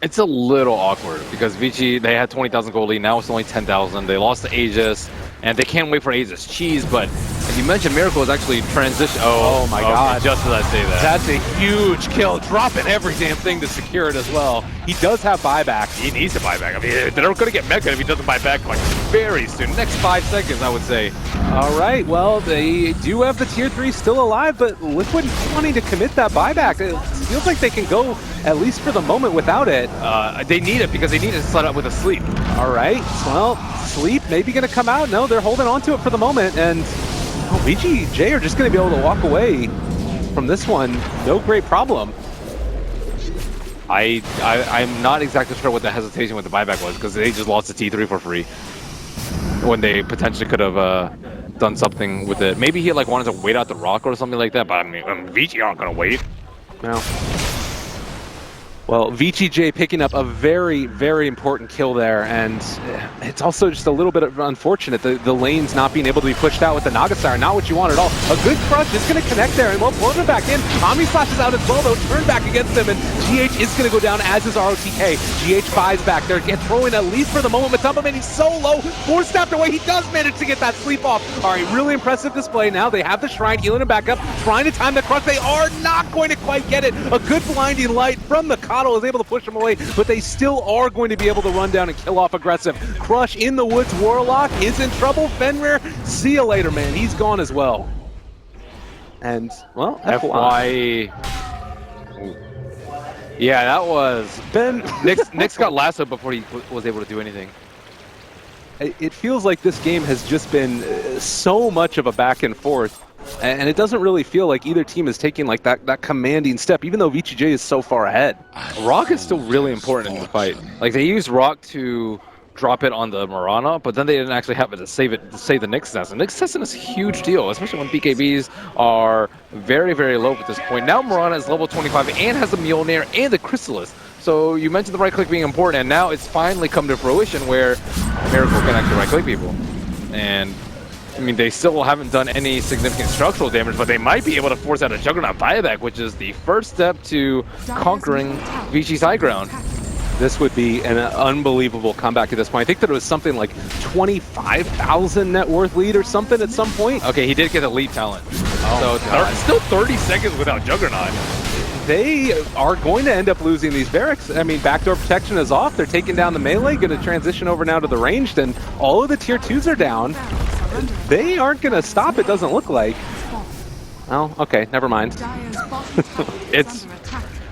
It's a little awkward because VG, they had 20,000 gold lead, now it's only 10,000. They lost to Aegis, and they can't wait for Aegis cheese, but as you mentioned, Miracle is actually transition. Oh my god. Just as I say that. That's a huge kill, dropping every damn thing to secure it as well. He does have buyback. He needs to buy back. I mean, they're going to get mega if he doesn't buy back like very soon. Next 5 seconds, I would say. All right, well, they do have the tier 3 still alive, but Liquid wanting to commit that buyback. It feels like they can go, at least for the moment, without it. They need it because they need to set up with a sleep. All right, well, sleep maybe going to come out. No, they're holding on to it for the moment, and VG.J are just going to be able to walk away from this one. No great problem. I'm not exactly sure what the hesitation with the buyback was because they just lost the T3 for free when they potentially could have done something with it. Maybe he like wanted to wait out the rock or something like that, but I mean, VG aren't going to wait. No. Well, VG.J picking up a very, very important kill there, and it's also just a little bit unfortunate, the lanes not being able to be pushed out with the Naga Siren, not what you want at all. A good crush is going to connect there, and well, pulls him back in. Omni Slash is out as well, though, turn back against him, and GH is going to go down, as is ROTK. GH buys back there, gets throwing at least for the moment, but Tumbaman, he's so low, 4-staffed away, he does manage to get that sleep off. All right, really impressive display now. They have the Shrine, healing him back up, trying to time the crush. They are not going to quite get it. A good blinding light from the Kardel is able to push him away, but they still are going to be able to run down and kill off aggressive. Crush in the woods, Warlock is in trouble. Fenrir, see you later, man. He's gone as well. And, well, FY. Ooh. Yeah, that was... Ben, Nick's got lassoed before he was able to do anything. it feels like this game has just been so much of a back and forth. And it doesn't really feel like either team is taking like that commanding step, even though VG.J is so far ahead. Rock is still really important in the fight. Like, they used Rock to drop it on the Mirana, but then they didn't actually have it to save the Nyx Assassin. Nyx Assassin is a huge deal, especially when BKBs are very, very low at this point. Now Mirana is level 25 and has the Mjolnir and the Chrysalis. So you mentioned the right click being important, and now it's finally come to fruition where Miracle can actually right click people. And I mean, they still haven't done any significant structural damage, but they might be able to force out a Juggernaut buyback, which is the first step to conquering VG's high ground. This would be an unbelievable comeback at this point. I think that it was something like 25,000 net worth lead or something at some point. Okay, he did get elite talent. So still 30 seconds without Juggernaut. They are going to end up losing these barracks. I mean, backdoor protection is off. They're taking down the melee, going to transition over now to the ranged, and all of the tier 2s are down. They aren't going to stop, it doesn't look like. Oh, okay, never mind. It's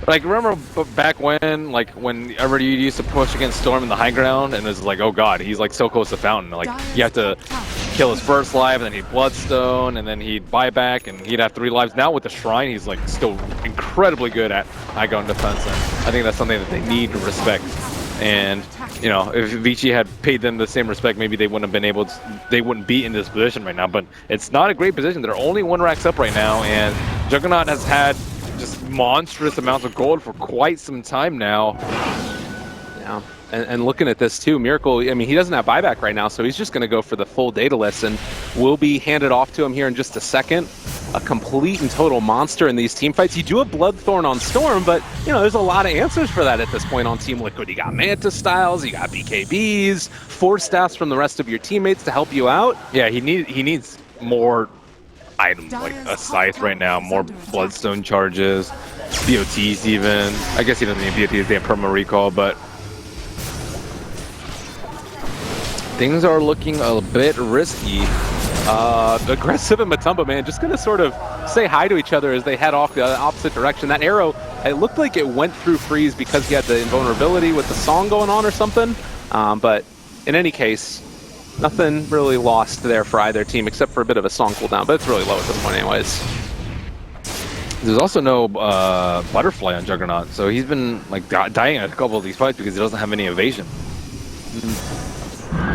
like, remember back when, like, whenever you used to push against Storm in the high ground, and it was like, oh god, he's like so close to Fountain. Like, you have to kill his first life, and then he'd Bloodstone, and then he'd buy back, and he'd have 3 lives. Now with the Shrine, he's like still incredibly good at high ground defense, and I think that's something that they need to respect. And you know, if VG had paid them the same respect, maybe they wouldn't have been able to, they wouldn't be in this position right now. But it's not a great position. They're only 1 racks up right now, and Juggernaut has had just monstrous amounts of gold for quite some time now. Yeah, and looking at this too, Miracle, I mean, he doesn't have buyback right now, so he's just going to go for the full data list, and will be handed off to him here in just a second. A complete and total monster in these team fights. You do have Bloodthorn on Storm, but you know, there's a lot of answers for that at this point on Team Liquid. You got Manta Styles, you got BKBs, 4 staffs from the rest of your teammates to help you out. Yeah, he needs more items, like a Scythe right now, more Bloodstone charges, BOTs even. I guess he doesn't need BOTs, they have perma recall, but things are looking a bit risky. Aggressive and Matumba, man, just going to sort of say hi to each other as they head off the opposite direction. That arrow, it looked like it went through Freeze because he had the invulnerability with the song going on or something. But in any case, nothing really lost there for either team except for a bit of a song cooldown, but it's really low at this point anyways. There's also no Butterfly on Juggernaut, so he's been like dying at a couple of these fights because he doesn't have any evasion.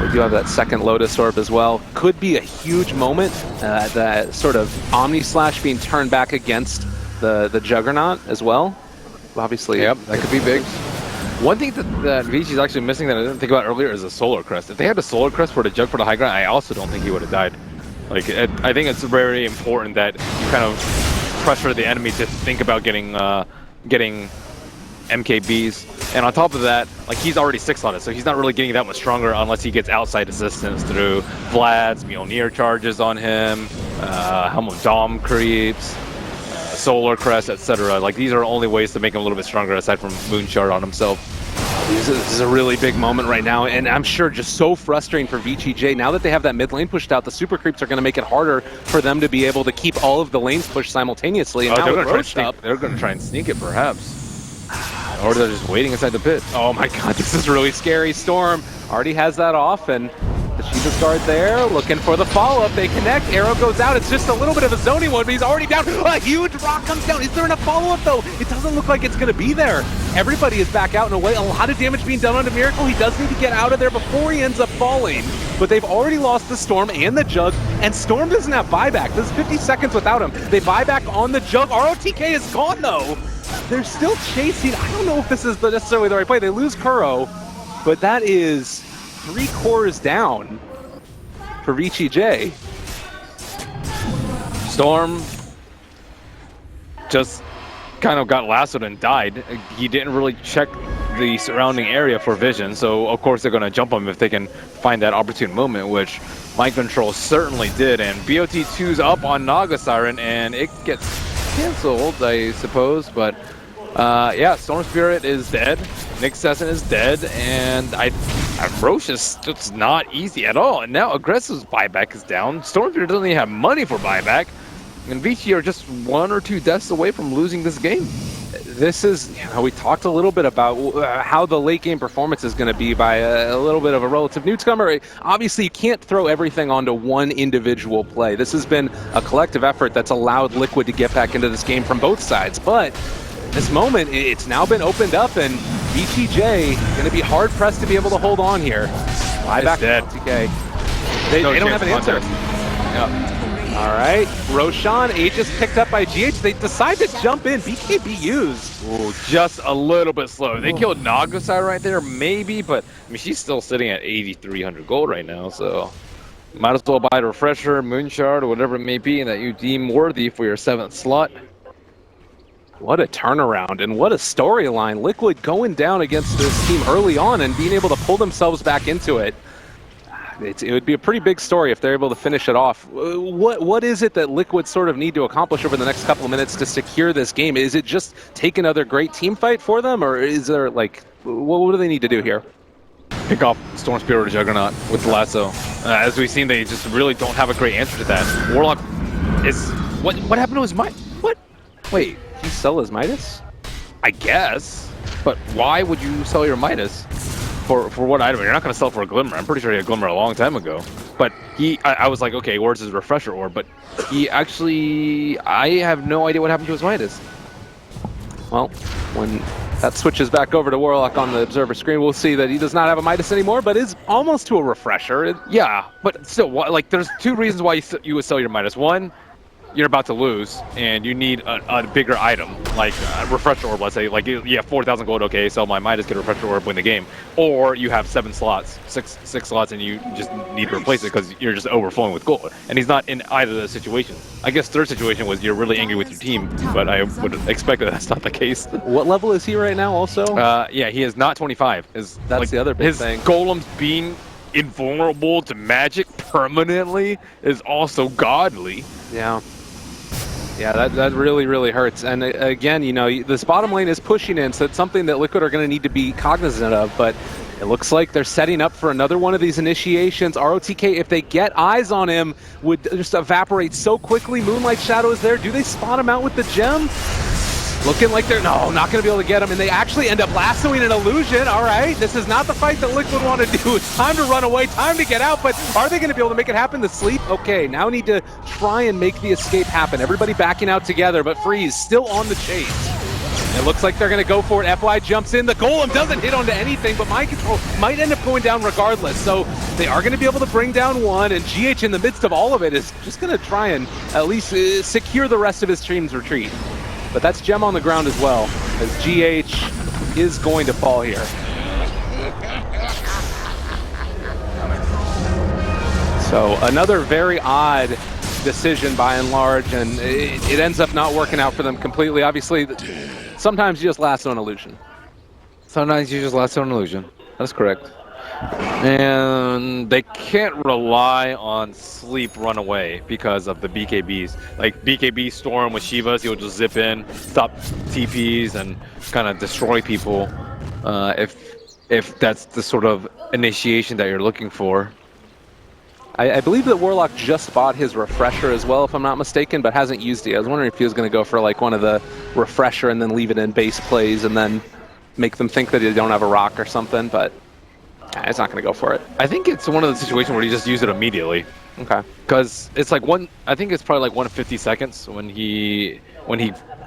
We do have that second Lotus Orb as well. Could be a huge moment, that sort of Omni Slash being turned back against the Juggernaut as well. Obviously, yep, that could be big. One thing that VG is actually missing that I didn't think about earlier is a Solar Crest. If they had a Solar Crest for the Jug for the high ground, I also don't think he would have died. Like, I think it's very important that you kind of pressure the enemy to think about getting MKBs. And on top of that, like, he's already 6 on it, so he's not really getting that much stronger unless he gets outside assistance through Vlad's, Mjolnir charges on him, Helm of Dom creeps, Solar Crest, etc. Like, these are only ways to make him a little bit stronger aside from Moonshard on himself. This is a really big moment right now, and I'm sure just so frustrating for VG.J. Now that they have that mid lane pushed out, the super creeps are going to make it harder for them to be able to keep all of the lanes pushed simultaneously. And now they're going to try and sneak it, perhaps. Or they're just waiting inside the pit. Oh my god, this is really scary. Storm already has that off, and the Shiva's guard there, looking for the follow-up. They connect, arrow goes out. It's just a little bit of a zoning one, but he's already down. A huge rock comes down. Is there enough follow-up, though? It doesn't look like it's going to be there. Everybody is back out and away. A lot of damage being done onto Miracle. He does need to get out of there before he ends up falling. But they've already lost the Storm and the Jug, and Storm doesn't have buyback. This is 50 seconds without him. They buy back on the Jug. ROTK is gone, though. They're still chasing. I don't know if this is necessarily the right play. They lose Kuro, but that is 3 cores down for VG.J. Storm just kind of got lassoed and died. He didn't really check the surrounding area for vision, so of course they're going to jump him if they can find that opportune moment, which Mind Control certainly did. And BOT2's up on Naga Siren, and it gets cancelled, I suppose, but yeah, Storm Spirit is dead, Nyx Assassin is dead, and Roche is just not easy at all. And now Aggressive's buyback is down. Storm Spirit doesn't even have money for buyback. And VG are just 1 or 2 deaths away from losing this game. This is, we talked a little bit about how the late game performance is going to be by a little bit of a relative newcomer. Obviously, you can't throw everything onto one individual play. This has been a collective effort that's allowed Liquid to get back into this game from both sides. But this moment, it's now been opened up, and VG.J going to be hard pressed to be able to hold on here. Fly back to TK. They don't have an answer. Yeah. All right, Roshan, Aegis picked up by GH. They decide to jump in. BKB used. Ooh, just a little bit slow. They killed Nagasai right there, maybe, but I mean, she's still sitting at 8,300 gold right now, so might as well buy a refresher, Moonshard, or whatever it may be, and that you deem worthy for your 7th slot. What a turnaround and what a storyline. Liquid going down against this team early on and being able to pull themselves back into it. It would be a pretty big story if they're able to finish it off. What is it that Liquid sort of need to accomplish over the next couple of minutes to secure this game? Is it just take another great team fight for them, or is there, like, what do they need to do here? Pick off Storm Spirit or Juggernaut with the lasso. As we've seen, they just really don't have a great answer to that. Warlock is... What happened to his Midas? What? Wait, He sell his Midas? I guess. But why would you sell your Midas? For what item? You're not going to sell for a Glimmer. I'm pretty sure he had Glimmer a long time ago. But I was like, okay, where's his Refresher Orb? But he actually... I have no idea what happened to his Midas. Well, when that switches back over to Warlock on the observer screen, we'll see that he does not have a Midas anymore, but is almost to a Refresher. Yeah, but still, like, there's 2 reasons why you would sell your Midas. One, you're about to lose, and you need a bigger item, like a Refresher Orb, let's say. Like, you have 4,000 gold, okay, sell my Midas, get a Refresher Orb, win the game. Or you have 7 slots, six slots, and you just need to replace it because you're just overflowing with gold. And he's not in either of those situations. I guess third situation was you're really angry with your team, but I would expect that that's not the case. What level is he right now also? Yeah, he is not 25. That's like, the other big thing. His golems being invulnerable to magic permanently is also godly. Yeah. Yeah, that really, really hurts. And again, you know, this bottom lane is pushing in, so it's something that Liquid are going to need to be cognizant of. But it looks like they're setting up for another one of these initiations. ROTK, if they get eyes on him, would just evaporate so quickly. Moonlight Shadow is there. Do they spot him out with the gem? Looking like they're, no, not going to be able to get him. And they actually end up lassoing an illusion. All right, this is not the fight that Liquid want to do. It's time to run away, time to get out. But are they going to be able to make it happen? The sleep? Okay, now need to try and make the escape happen. Everybody backing out together, but Freeze still on the chase. It looks like they're going to go for it. FY jumps in. The Golem doesn't hit onto anything, but Mind Control might end up going down regardless. So they are going to be able to bring down one, and GH in the midst of all of it is just going to try and at least secure the rest of his team's retreat. But that's Gem on the ground as well, as GH is going to fall here. So another very odd decision by and large, and it ends up not working out for them completely. Obviously, sometimes you just lasso an illusion. Sometimes you just lasso an illusion. That's correct. And they can't rely on sleep run away because of the BKBs. Like BKB Storm with Shivas, he'll just zip in, stop TPs, and kind of destroy people if that's the sort of initiation that you're looking for. I believe that Warlock just bought his Refresher as well, if I'm not mistaken, but hasn't used it. I was wondering if he was going to go for like one of the Refresher and then leave it in base plays and then make them think that they don't have a rock or something, but it's not going to go for it. I think it's one of the situations where you just use it immediately. Okay. Because it's like I think it's probably like 150 seconds when he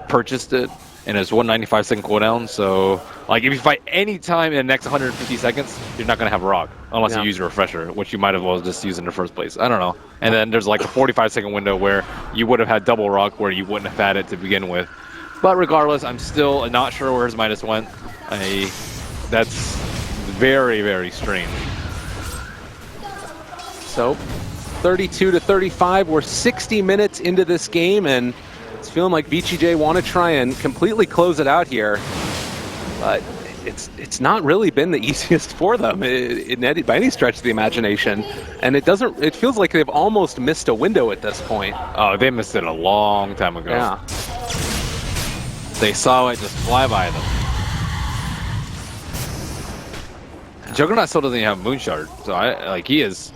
purchased it, and it's 195 second cooldown. So like if you fight any time in the next 150 seconds, you're not going to have a rock unless you use your Refresher, which you might as well just use in the first place. I don't know. And then there's like a 45 second window where you would have had double rock where you wouldn't have had it to begin with. But regardless, I'm still not sure where his Midas went. That's very, very strange. So 32 to 35, we're 60 minutes into this game, and it's feeling like VG.J want to try and completely close it out here, but it's not really been the easiest for them by any stretch of the imagination, and it feels like they've almost missed a window at this point. Oh, they missed it a long time ago. Yeah. They saw it just fly by them. Juggernaut still doesn't have Moonshard, so he is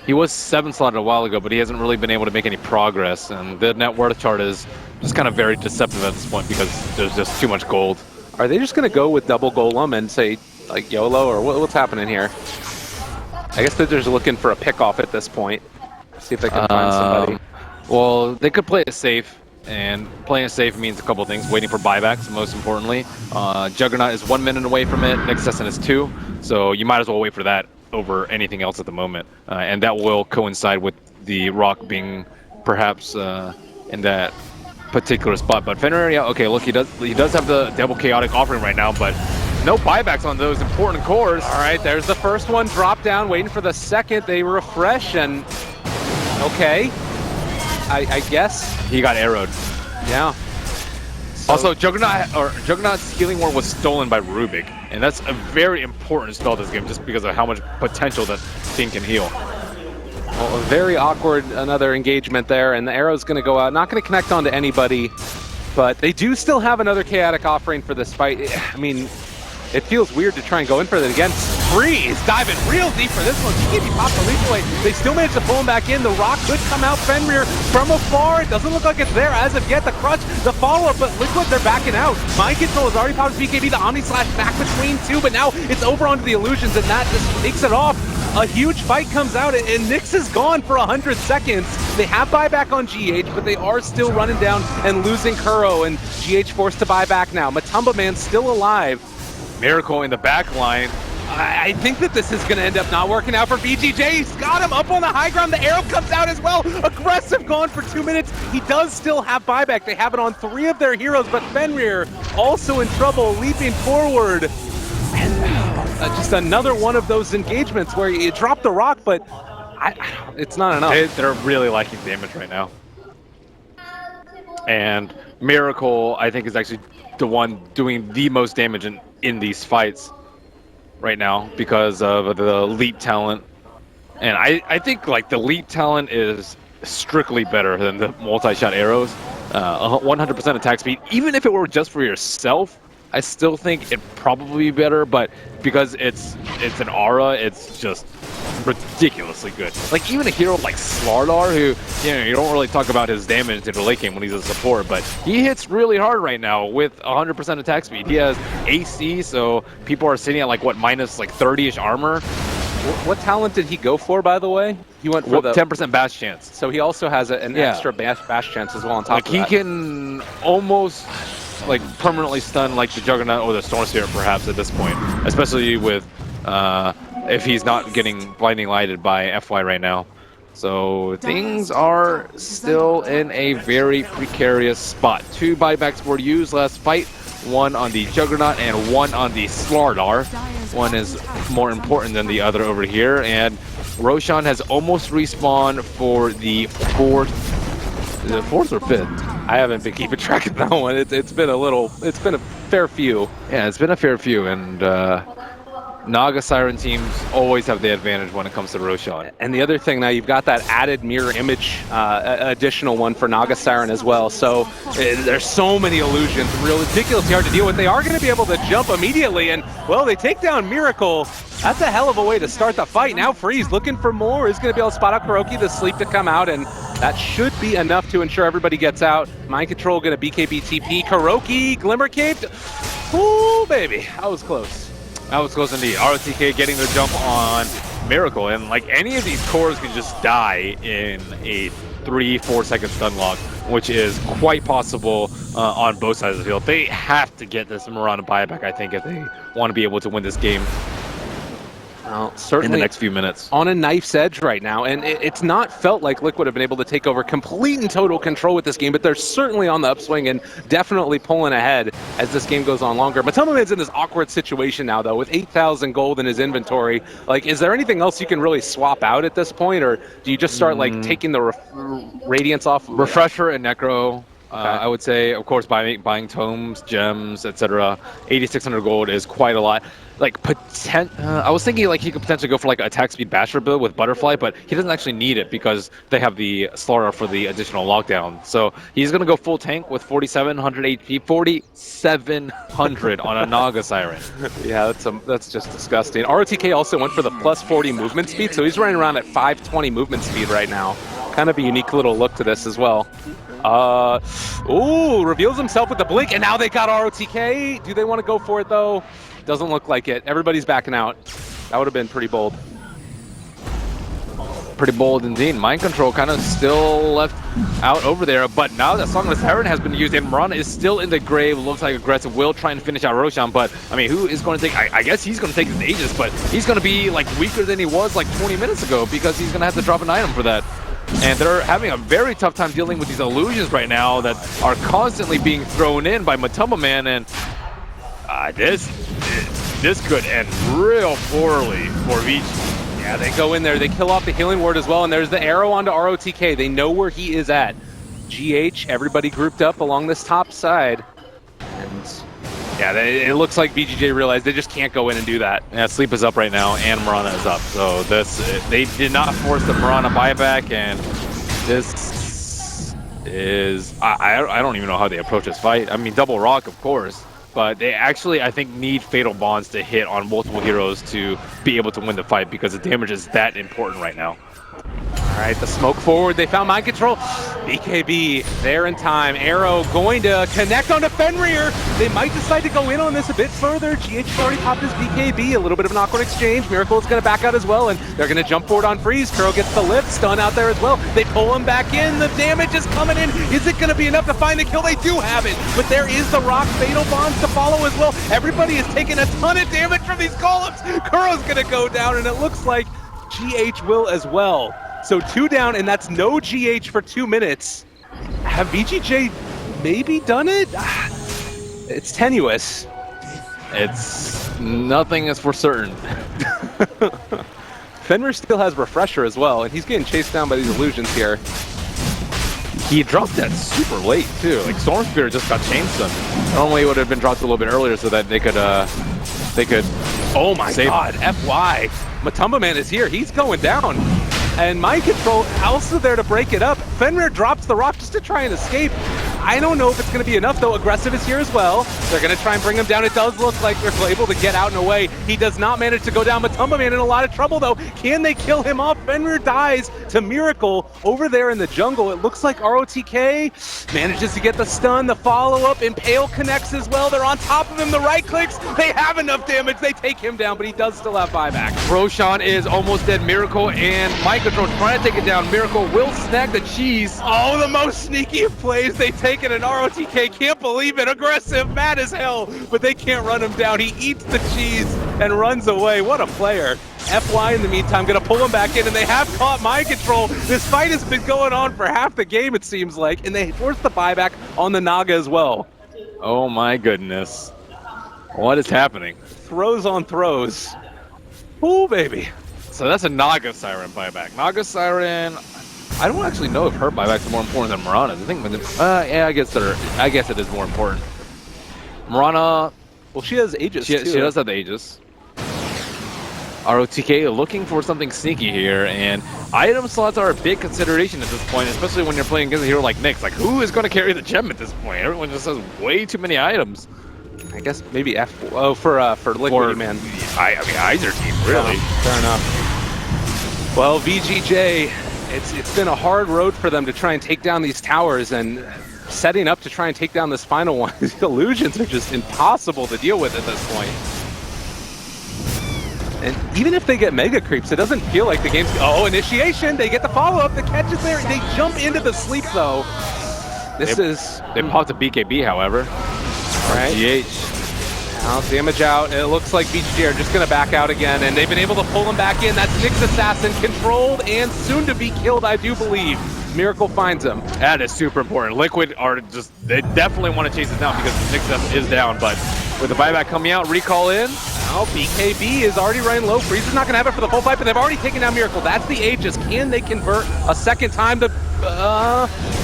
He was 7 slotted a while ago, but he hasn't really been able to make any progress. And the net worth chart is just kind of very deceptive at this point because there's just too much gold. Are they just going to go with double golem and say, like, YOLO, or what's happening here? I guess they're just looking for a pick-off at this point. See if they can find somebody. Well, they could play it safe, and playing it safe means a couple things. Waiting for buybacks, most importantly. Juggernaut is 1 minute away from it. Next session is 2, so you might as well wait for that over anything else at the moment. And that will coincide with the rock being perhaps in that particular spot. But Fenrir, yeah, okay, look, he does have the double chaotic offering right now, but no buybacks on those important cores. All right, there's the first one, drop down, waiting for the second. They refresh, and okay, I guess. He got arrowed. Yeah. So, Also, Juggernaut's healing ward was stolen by Rubik, and that's a very important spell this game just because of how much potential that thing can heal. well, very awkward, another engagement there, and the arrow's going to go out. Not going to connect onto anybody, but they do still have another chaotic offering for this fight. I mean, it feels weird to try and go in for that again. Freeze diving real deep for this one. He popped the lethal away. They still managed to pull him back in. The rock could come out Fenrir from afar. It doesn't look like it's there as of yet. The crutch, the follow-up, but Liquid, they're backing out. Mind Control has already popped BKB. The Omni Slash back between two, but now it's over onto the illusions, and that just takes it off. A huge fight comes out, and Nyx is gone for 100 seconds. They have buyback on GH, but they are still running down and losing Kuro, and GH forced to buy back now. Matumba Man still alive. Miracle in the back line. I think that this is going to end up not working out for VG.J. He's got him up on the high ground. The arrow comes out as well. Aggressive gone for 2 minutes. He does still have buyback. They have it on 3 of their heroes, but Fenrir also in trouble, leaping forward. And just another one of those engagements where you drop the rock, but it's not enough. They're really liking damage right now. And Miracle, I think, is actually the one doing the most damage in these fights right now because of the leap talent. And I think like the leap talent is strictly better than the multi-shot arrows. 100% attack speed. Even if it were just for yourself, I still think it'd probably be better, but because it's an aura, it's just ridiculously good. Like even a hero like Starladder, who you don't really talk about his damage in the late game when he's a support, but he hits really hard right now with 100% attack speed. He has AC, so people are sitting at like what, minus like 30ish armor. What talent did he go for, by the way? He went for the 10% bash chance. So he also has an extra bash chance as well on top like of that. He can almost like permanently stun like the Juggernaut or the Storm Spirit perhaps at this point, especially with if he's not getting blinding lighted by FY right now. So things are still in a very precarious spot. 2 buybacks were used last fight, 1 on the Juggernaut and 1 on the Starladder. One is more important than the other over here, and Roshan has almost respawned for the 4th. Is it 4th or 5th? I haven't been keeping track of that one. It's been a fair few. Yeah, it's been a fair few, and Naga Siren teams always have the advantage when it comes to Roshan. And the other thing now, you've got that added mirror image additional one for Naga Siren as well. So there's so many illusions, ridiculously hard to deal with. They are going to be able to jump immediately, and well, they take down Miracle. That's a hell of a way to start the fight. Now Freeze looking for more. Is going to be able to spot out Kuroki, the sleep to come out, and that should be enough to ensure everybody gets out. Mind Control going to BKB TP. Kuroki, Glimmer Cape. Ooh, baby, that was close. That was close indeed. ROTK getting their jump on Miracle, and like any of these cores can just die in a 3-4 second stun lock, which is quite possible on both sides of the field. They have to get this Mirana buyback, I think, if they want to be able to win this game. Well, certainly in the next few minutes. On a knife's edge right now, and it's not felt like Liquid have been able to take over complete and total control with this game, but they're certainly on the upswing and definitely pulling ahead as this game goes on longer. Matumba Man's in this awkward situation now, though, with 8,000 gold in his inventory. Like, is there anything else you can really swap out at this point, or do you just start, like, taking the Radiance off? Refresher and Necro I would say, of course, buying tomes, gems, etc. 8,600 gold is quite a lot. Like, I was thinking like he could potentially go for like attack speed basher build with butterfly, but he doesn't actually need it because they have the Starladder for the additional lockdown. So he's gonna go full tank with 4,700 HP, 4,700 on a Naga Siren. Yeah, that's just disgusting. ROTK also went for the plus 40 movement speed, so he's running around at 520 movement speed right now. Kind of a unique little look to this as well. Ooh, reveals himself with the blink, and now they got ROTK. Do they want to go for it though? Doesn't look like it. Everybody's backing out. That would have been pretty bold. Pretty bold indeed. Mind control kind of still left out over there, but now that Song of the Siren has been used and Muerta is still in the grave. Looks like aggressive. Will try and finish out Roshan, but I mean, who is going to take? I guess he's going to take his Aegis, but he's going to be like weaker than he was like 20 minutes ago because he's going to have to drop an item for that. And they're having a very tough time dealing with these illusions right now that are constantly being thrown in by Matumba Man, and this could end real poorly for VG. Yeah, they go in there, they kill off the healing ward as well, and there's the arrow onto ROTK. They know where he is at. GH, everybody grouped up along this top side. And yeah, it looks like VG.J realized they just can't go in and do that. Yeah, Sleep is up right now, and Muerta is up. So they did not force the Muerta buyback, and this is... I don't even know how they approach this fight. I mean, double rock, of course. But they actually, I think, need Fatal Bonds to hit on multiple heroes to be able to win the fight because the damage is that important right now. All right, the smoke forward. They found mind control. BKB there in time. Arrow going to connect onto Fenrir. They might decide to go in on this a bit further. GH has already popped his BKB. A little bit of an awkward exchange. Miracle is going to back out as well, and they're going to jump forward on Freeze. Kuro gets the lift. Stun out there as well. They pull him back in. The damage is coming in. Is it going to be enough to find the kill? They do have it, but there is the rock Fatal Bonds to follow as well. Everybody is taking a ton of damage from these columns. Kuro's going to go down, and it looks like GH will as well. So 2 down, and that's no GH for 2 minutes. Have VG.J maybe done it? It's tenuous. It's nothing is for certain. Fenrir still has Refresher as well, and he's getting chased down by these illusions here. He dropped that super late too. Like Storm Spirit just got chain stunned. Normally it would have been dropped a little bit earlier so that they could Oh my god, FY. Matumba Man is here. He's going down. And Mind Control also there to break it up. Fenrir drops the rock just to try and escape. I don't know if it's going to be enough, though. Aggressive is here as well. They're going to try and bring him down. It does look like they're able to get out and away. He does not manage to go down. Matumba Man in a lot of trouble, though. Can they kill him off? Fenrir dies to Miracle over there in the jungle. It looks like ROTK manages to get the stun, the follow-up. Impale connects as well. They're on top of him. The right clicks. They have enough damage. They take him down, but he does still have buyback. Roshan is almost dead. Miracle and Mind Control trying to take it down. Miracle will snag the cheese. Oh, the most sneaky of plays. They take it, and ROTK can't believe it. Aggressive, mad as hell, but they can't run him down. He eats the cheese and runs away. What a player. FY in the meantime gonna pull him back in, and they have caught Mind Control. This fight has been going on for half the game, it seems like, and they force the buyback on the Naga as well. Oh my goodness. What is happening? Throws on throws. Oh, baby. So that's a Naga Siren buyback. Naga Siren, I don't actually know if her buyback is more important than Muerta's. I think, yeah, I guess it is more important. Muerta, well, she has Aegis too. She does have the Aegis. ROTK looking for something sneaky here, and item slots are a big consideration at this point, especially when you're playing against a hero like Nyx. Like, who is going to carry the gem at this point? Everyone just has way too many items. I guess maybe for Liquid, man. I mean, either team, really. Yeah, fair enough. Well, VG.J, it's been a hard road for them to try and take down these towers, and setting up to try and take down this final one. These illusions are just impossible to deal with at this point. And even if they get mega creeps, it doesn't feel like the game's... Oh, initiation! They get the follow-up, the catch is there. They jump into the sleep, though. They popped a BKB, however. Right. GH. Now damage out. It looks like VG.J are just going to back out again, and they've been able to pull him back in. That's Nyx Assassin, controlled and soon to be killed, I do believe. Miracle finds him. That is super important. Liquid are just, they definitely want to chase it down because Nyx Assassin is down, but with the buyback coming out, recall in. Now BKB is already running low. Freeze is not going to have it for the full fight, but they've already taken down Miracle. That's the Aegis. Can they convert a second time? The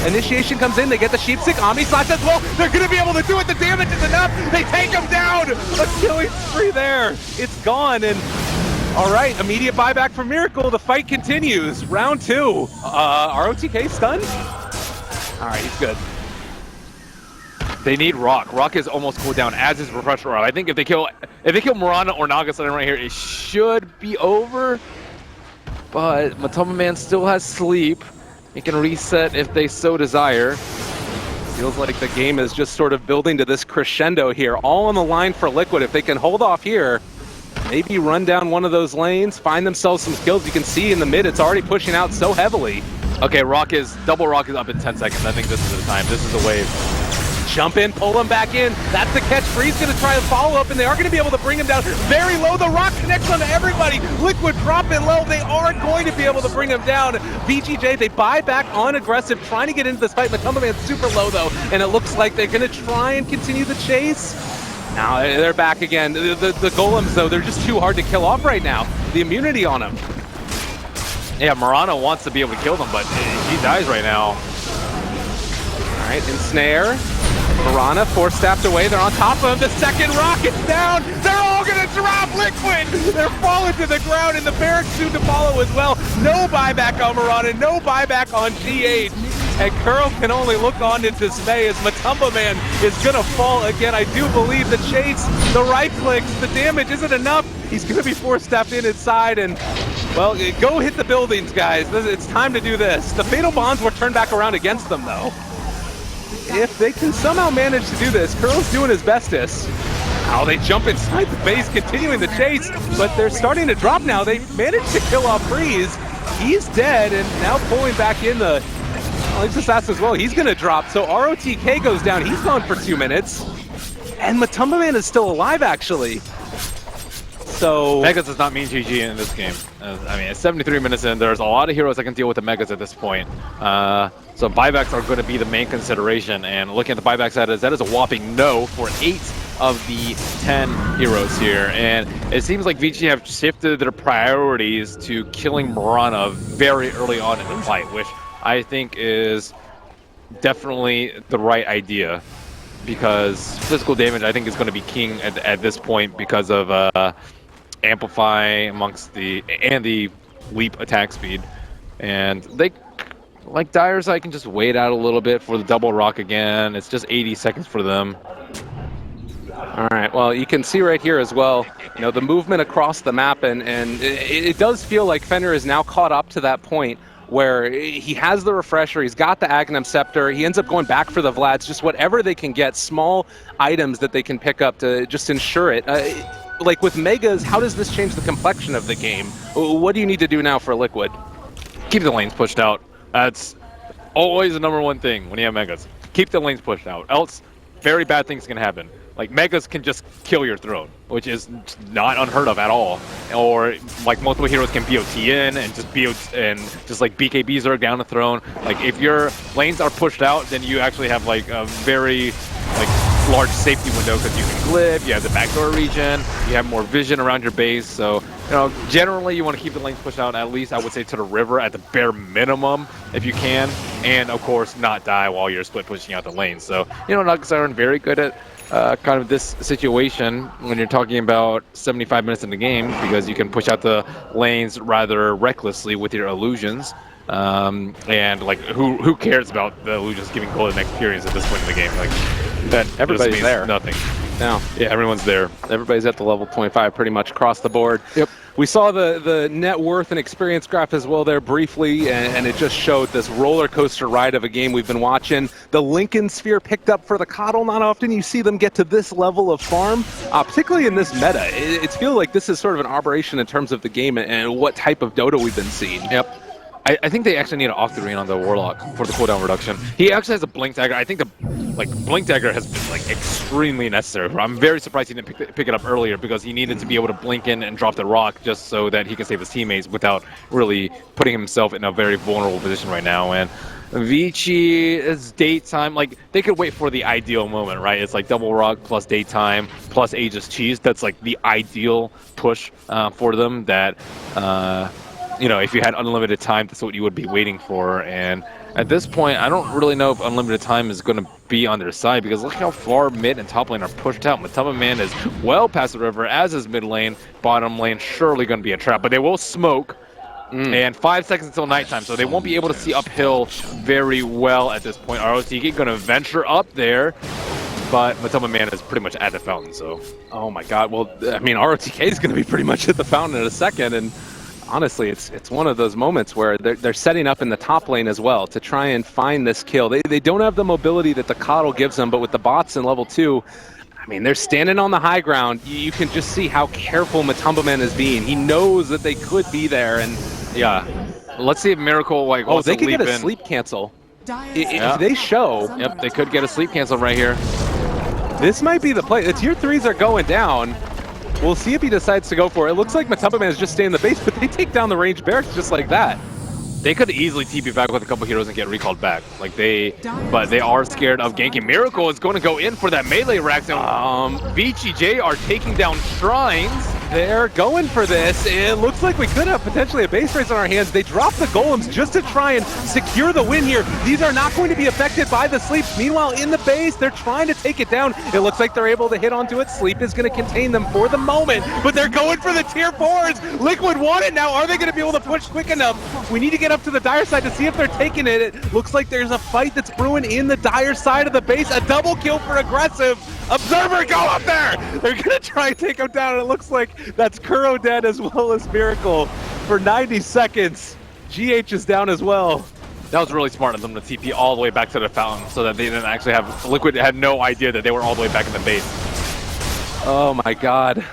Initiation comes in, they get the Sheepstick, Omni Slash as well. They're going to be able to do it, the damage is enough. They take him down. A killing spree there. It's gone, and all right, immediate buyback from Miracle. The fight continues. Round 2. ROTK stunned? All right, he's good. They need Rock. Rock is almost cooled down, as is Refresher Rod. I think if they kill Muerta or Naga Siren right here, it should be over. But Matoma Man still has sleep. He can reset if they so desire. Feels like the game is just sort of building to this crescendo here. All on the line for Liquid. If they can hold off here, maybe run down one of those lanes, find themselves some kills. You can see in the mid, it's already pushing out so heavily. Okay, Double Rock is up in 10 seconds. I think this is the time. This is the wave. Jump in, pull him back in. That's the catch. Free's going to try to follow up, and they are going to be able to bring him down very low. The Rock connects onto everybody. Liquid drop it low. They are going to be able to bring him down. VG.J, they buy back on aggressive, trying to get into this fight. Matamba Man's super low, though, and it looks like they're going to try and continue the chase. Now they're back again. The golems, though, they're just too hard to kill off right now. The immunity on them. Yeah, Muerta wants to be able to kill them, but he dies right now. All right, ensnare. Muerta force-staffed away. They're on top of him. The second rocket's down. They're all going to drop Liquid. They're falling to the ground, and the barracks soon to follow as well. No buyback on Muerta. No buyback on GH. And Curl can only look on in dismay as Matamba Man is going to fall again. I do believe the chase, the right clicks, the damage isn't enough. He's going to be force-staffed in inside, and, well, go hit the buildings, guys. It's time to do this. The Fatal Bonds were turned back around against them, though. If they can somehow manage to do this, Curl's doing his bestest. Now they jump inside the base, continuing the chase, but they're starting to drop now. They managed to kill off Freeze. He's dead, and now pulling back in the Assassin as well. He's going to drop, so ROTK goes down. He's gone for 2 minutes. And Matamba Man is still alive, actually. So Megas does not mean GG in this game. I mean, it's 73 minutes in. There's a lot of heroes that can deal with the Megas at this point. So buybacks are going to be the main consideration. And looking at the buyback status, that is a whopping no for 8 of the 10 heroes here. And it seems like VG have shifted their priorities to killing Muerta very early on in the fight, which I think is definitely the right idea. Because physical damage, I think, is going to be king at this point because of Amplify amongst the leap attack speed. And they, like Dyer's, I can just wait out a little bit for the double rock again. It's just 80 seconds for them. All right, well, you can see right here as well, you know, the movement across the map, and it does feel like Fenrir is now caught up to that point where he has the refresher, he's got the Aghanim Scepter, he ends up going back for the Vlads, just whatever they can get, small items that they can pick up to just ensure it. Like with Megas, how does this change the complexion of the game? What do you need to do now for Liquid? Keep the lanes pushed out. That's always the #1 thing when you have Megas. Keep the lanes pushed out, else very bad things can happen. Like, Megas can just kill your throne, which is not unheard of at all. Or, like, multiple heroes can BOT in and just like BKB Zerg down the throne. Like, if your lanes are pushed out, then you actually have, like, a very, like, large safety window because you can glyph, you have the backdoor region, you have more vision around your base. So, you know, generally you want to keep the lanes pushed out, at least I would say to the river at the bare minimum if you can. And, of course, not die while you're split pushing out the lanes. So, you know, Nuggets are very good at kind of this situation when you're talking about 75 minutes in the game, because you can push out the lanes rather recklessly with your illusions. And like, who cares about the illusions giving golden experience at this point in the game? Like, that Everybody's means there. Nothing. Now, Yeah, everyone's there. everybody's at the level 25 pretty much across the board. Yep. We saw the net worth and experience graph as well there briefly, and it just showed this roller coaster ride of a game we've been watching. The Lincoln Sphere picked up for the Coddle. Not often you see them get to this level of farm, particularly in this meta. It feels like this is sort of an aberration in terms of the game and what type of Dota we've been seeing. Yep. I think they actually need an off the ring on the Warlock for the cooldown reduction. He actually has a Blink Dagger. I think the Blink Dagger has been like extremely necessary. I'm very surprised he didn't pick it up earlier, because he needed to be able to blink in and drop the rock just so that he can save his teammates without really putting himself in a very vulnerable position right now. And Vici is daytime. Like, they could wait for the ideal moment, right? It's like double rock plus daytime plus Aegis Cheese. That's like the ideal push for them. That you know, if you had unlimited time, that's what you would be waiting for. And At this point, I don't really know if Unlimited Time is going to be on their side because look how far mid and top lane are pushed out. Muerta Man is well past the river, as is mid lane. Bottom lane surely going to be a trap, but they will smoke. And 5 seconds until nighttime, so they won't be able to see uphill very well at this point. ROTK going to venture up there, but Muerta Man is pretty much at the fountain, so. Oh my god, well, I mean, ROTK is going to be pretty much at the fountain in a second, and honestly, it's one of those moments where they're setting up in the top lane as well to try and find this kill. They don't have the mobility that the Coddle gives them, but with the bots in level 2, I mean, they're standing on the high ground. You can just see how careful Muerta Man is being. He knows that they could be there, and yeah. Let's see if Miracle like oh, wants they to could leap get a in. sleep cancel. Dire's If they show, Yep, they could get a sleep cancel right here. this might be the play. The tier 3s are going down. We'll see if he decides to go for it. It looks like Muerta Man is just staying in the base, but they take down the ranged barracks just like that. They could easily TP back with a couple heroes and get recalled back. Like but they are scared of ganking. Miracle is going to go in for that melee rack. VG.J are taking down shrines. They're going for this. It looks like we could have potentially a base race on our hands. They dropped the golems just to try and secure the win here. These are not going to be affected by the sleeps. Meanwhile, in the base, they're trying to take it down. It looks like they're able to hit onto it. Sleep is going to contain them for the moment, but they're going for the tier 4s. Liquid want it now. Are they going to be able to push quick enough? We need to get up to the Dire side to see if they're taking it. It looks like there's a fight that's brewing in the Dire side of the base. A double kill for aggressive. Observer, go up there! They're going to try and take him down, and it looks like that's Kuro dead as well as Miracle for 90 seconds. GH is down as well. That was really smart of them to TP all the way back to the fountain so that they didn't actually have... Liquid had no idea that they were all the way back in the base. Oh my god.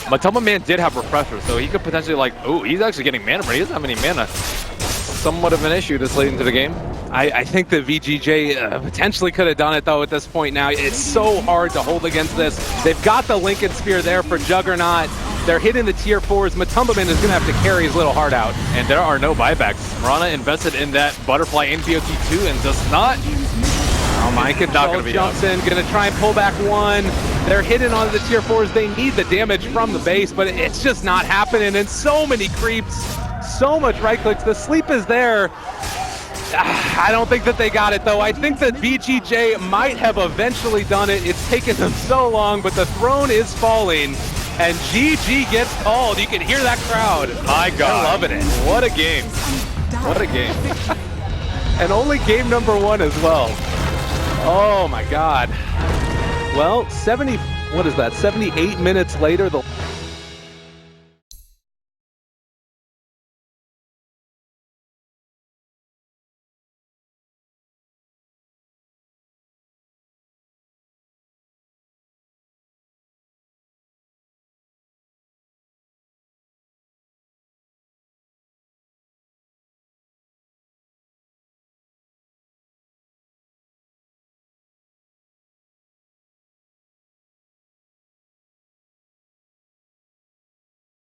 Muerta Man did have Refresher, so he could potentially like... Ooh, he's actually getting mana, but he doesn't have any mana. Somewhat of an issue this late into the game. I think that VG.J potentially could have done it though at this point now. It's so hard to hold against this. They've got the Lincoln Spear there for Juggernaut. They're hitting the tier 4s. Muerta Man is going to have to carry his little heart out. And there are no buybacks. Rana invested in that Butterfly in BOT2 and does not... Oh my, not gonna be jumps in, going to try and pull back one. They're hitting onto the tier 4s. They need the damage from the base, but it's just not happening. And so many creeps, so much right clicks. The sleep is there. I don't think that they got it though. I think that VG.J might have eventually done it. It's taken them so long, but the throne is falling. And GG gets called. You can hear that crowd. My God. They're loving it. What a game. What a game. And only game number 1 as well. Oh my God. Well, 78 minutes later, the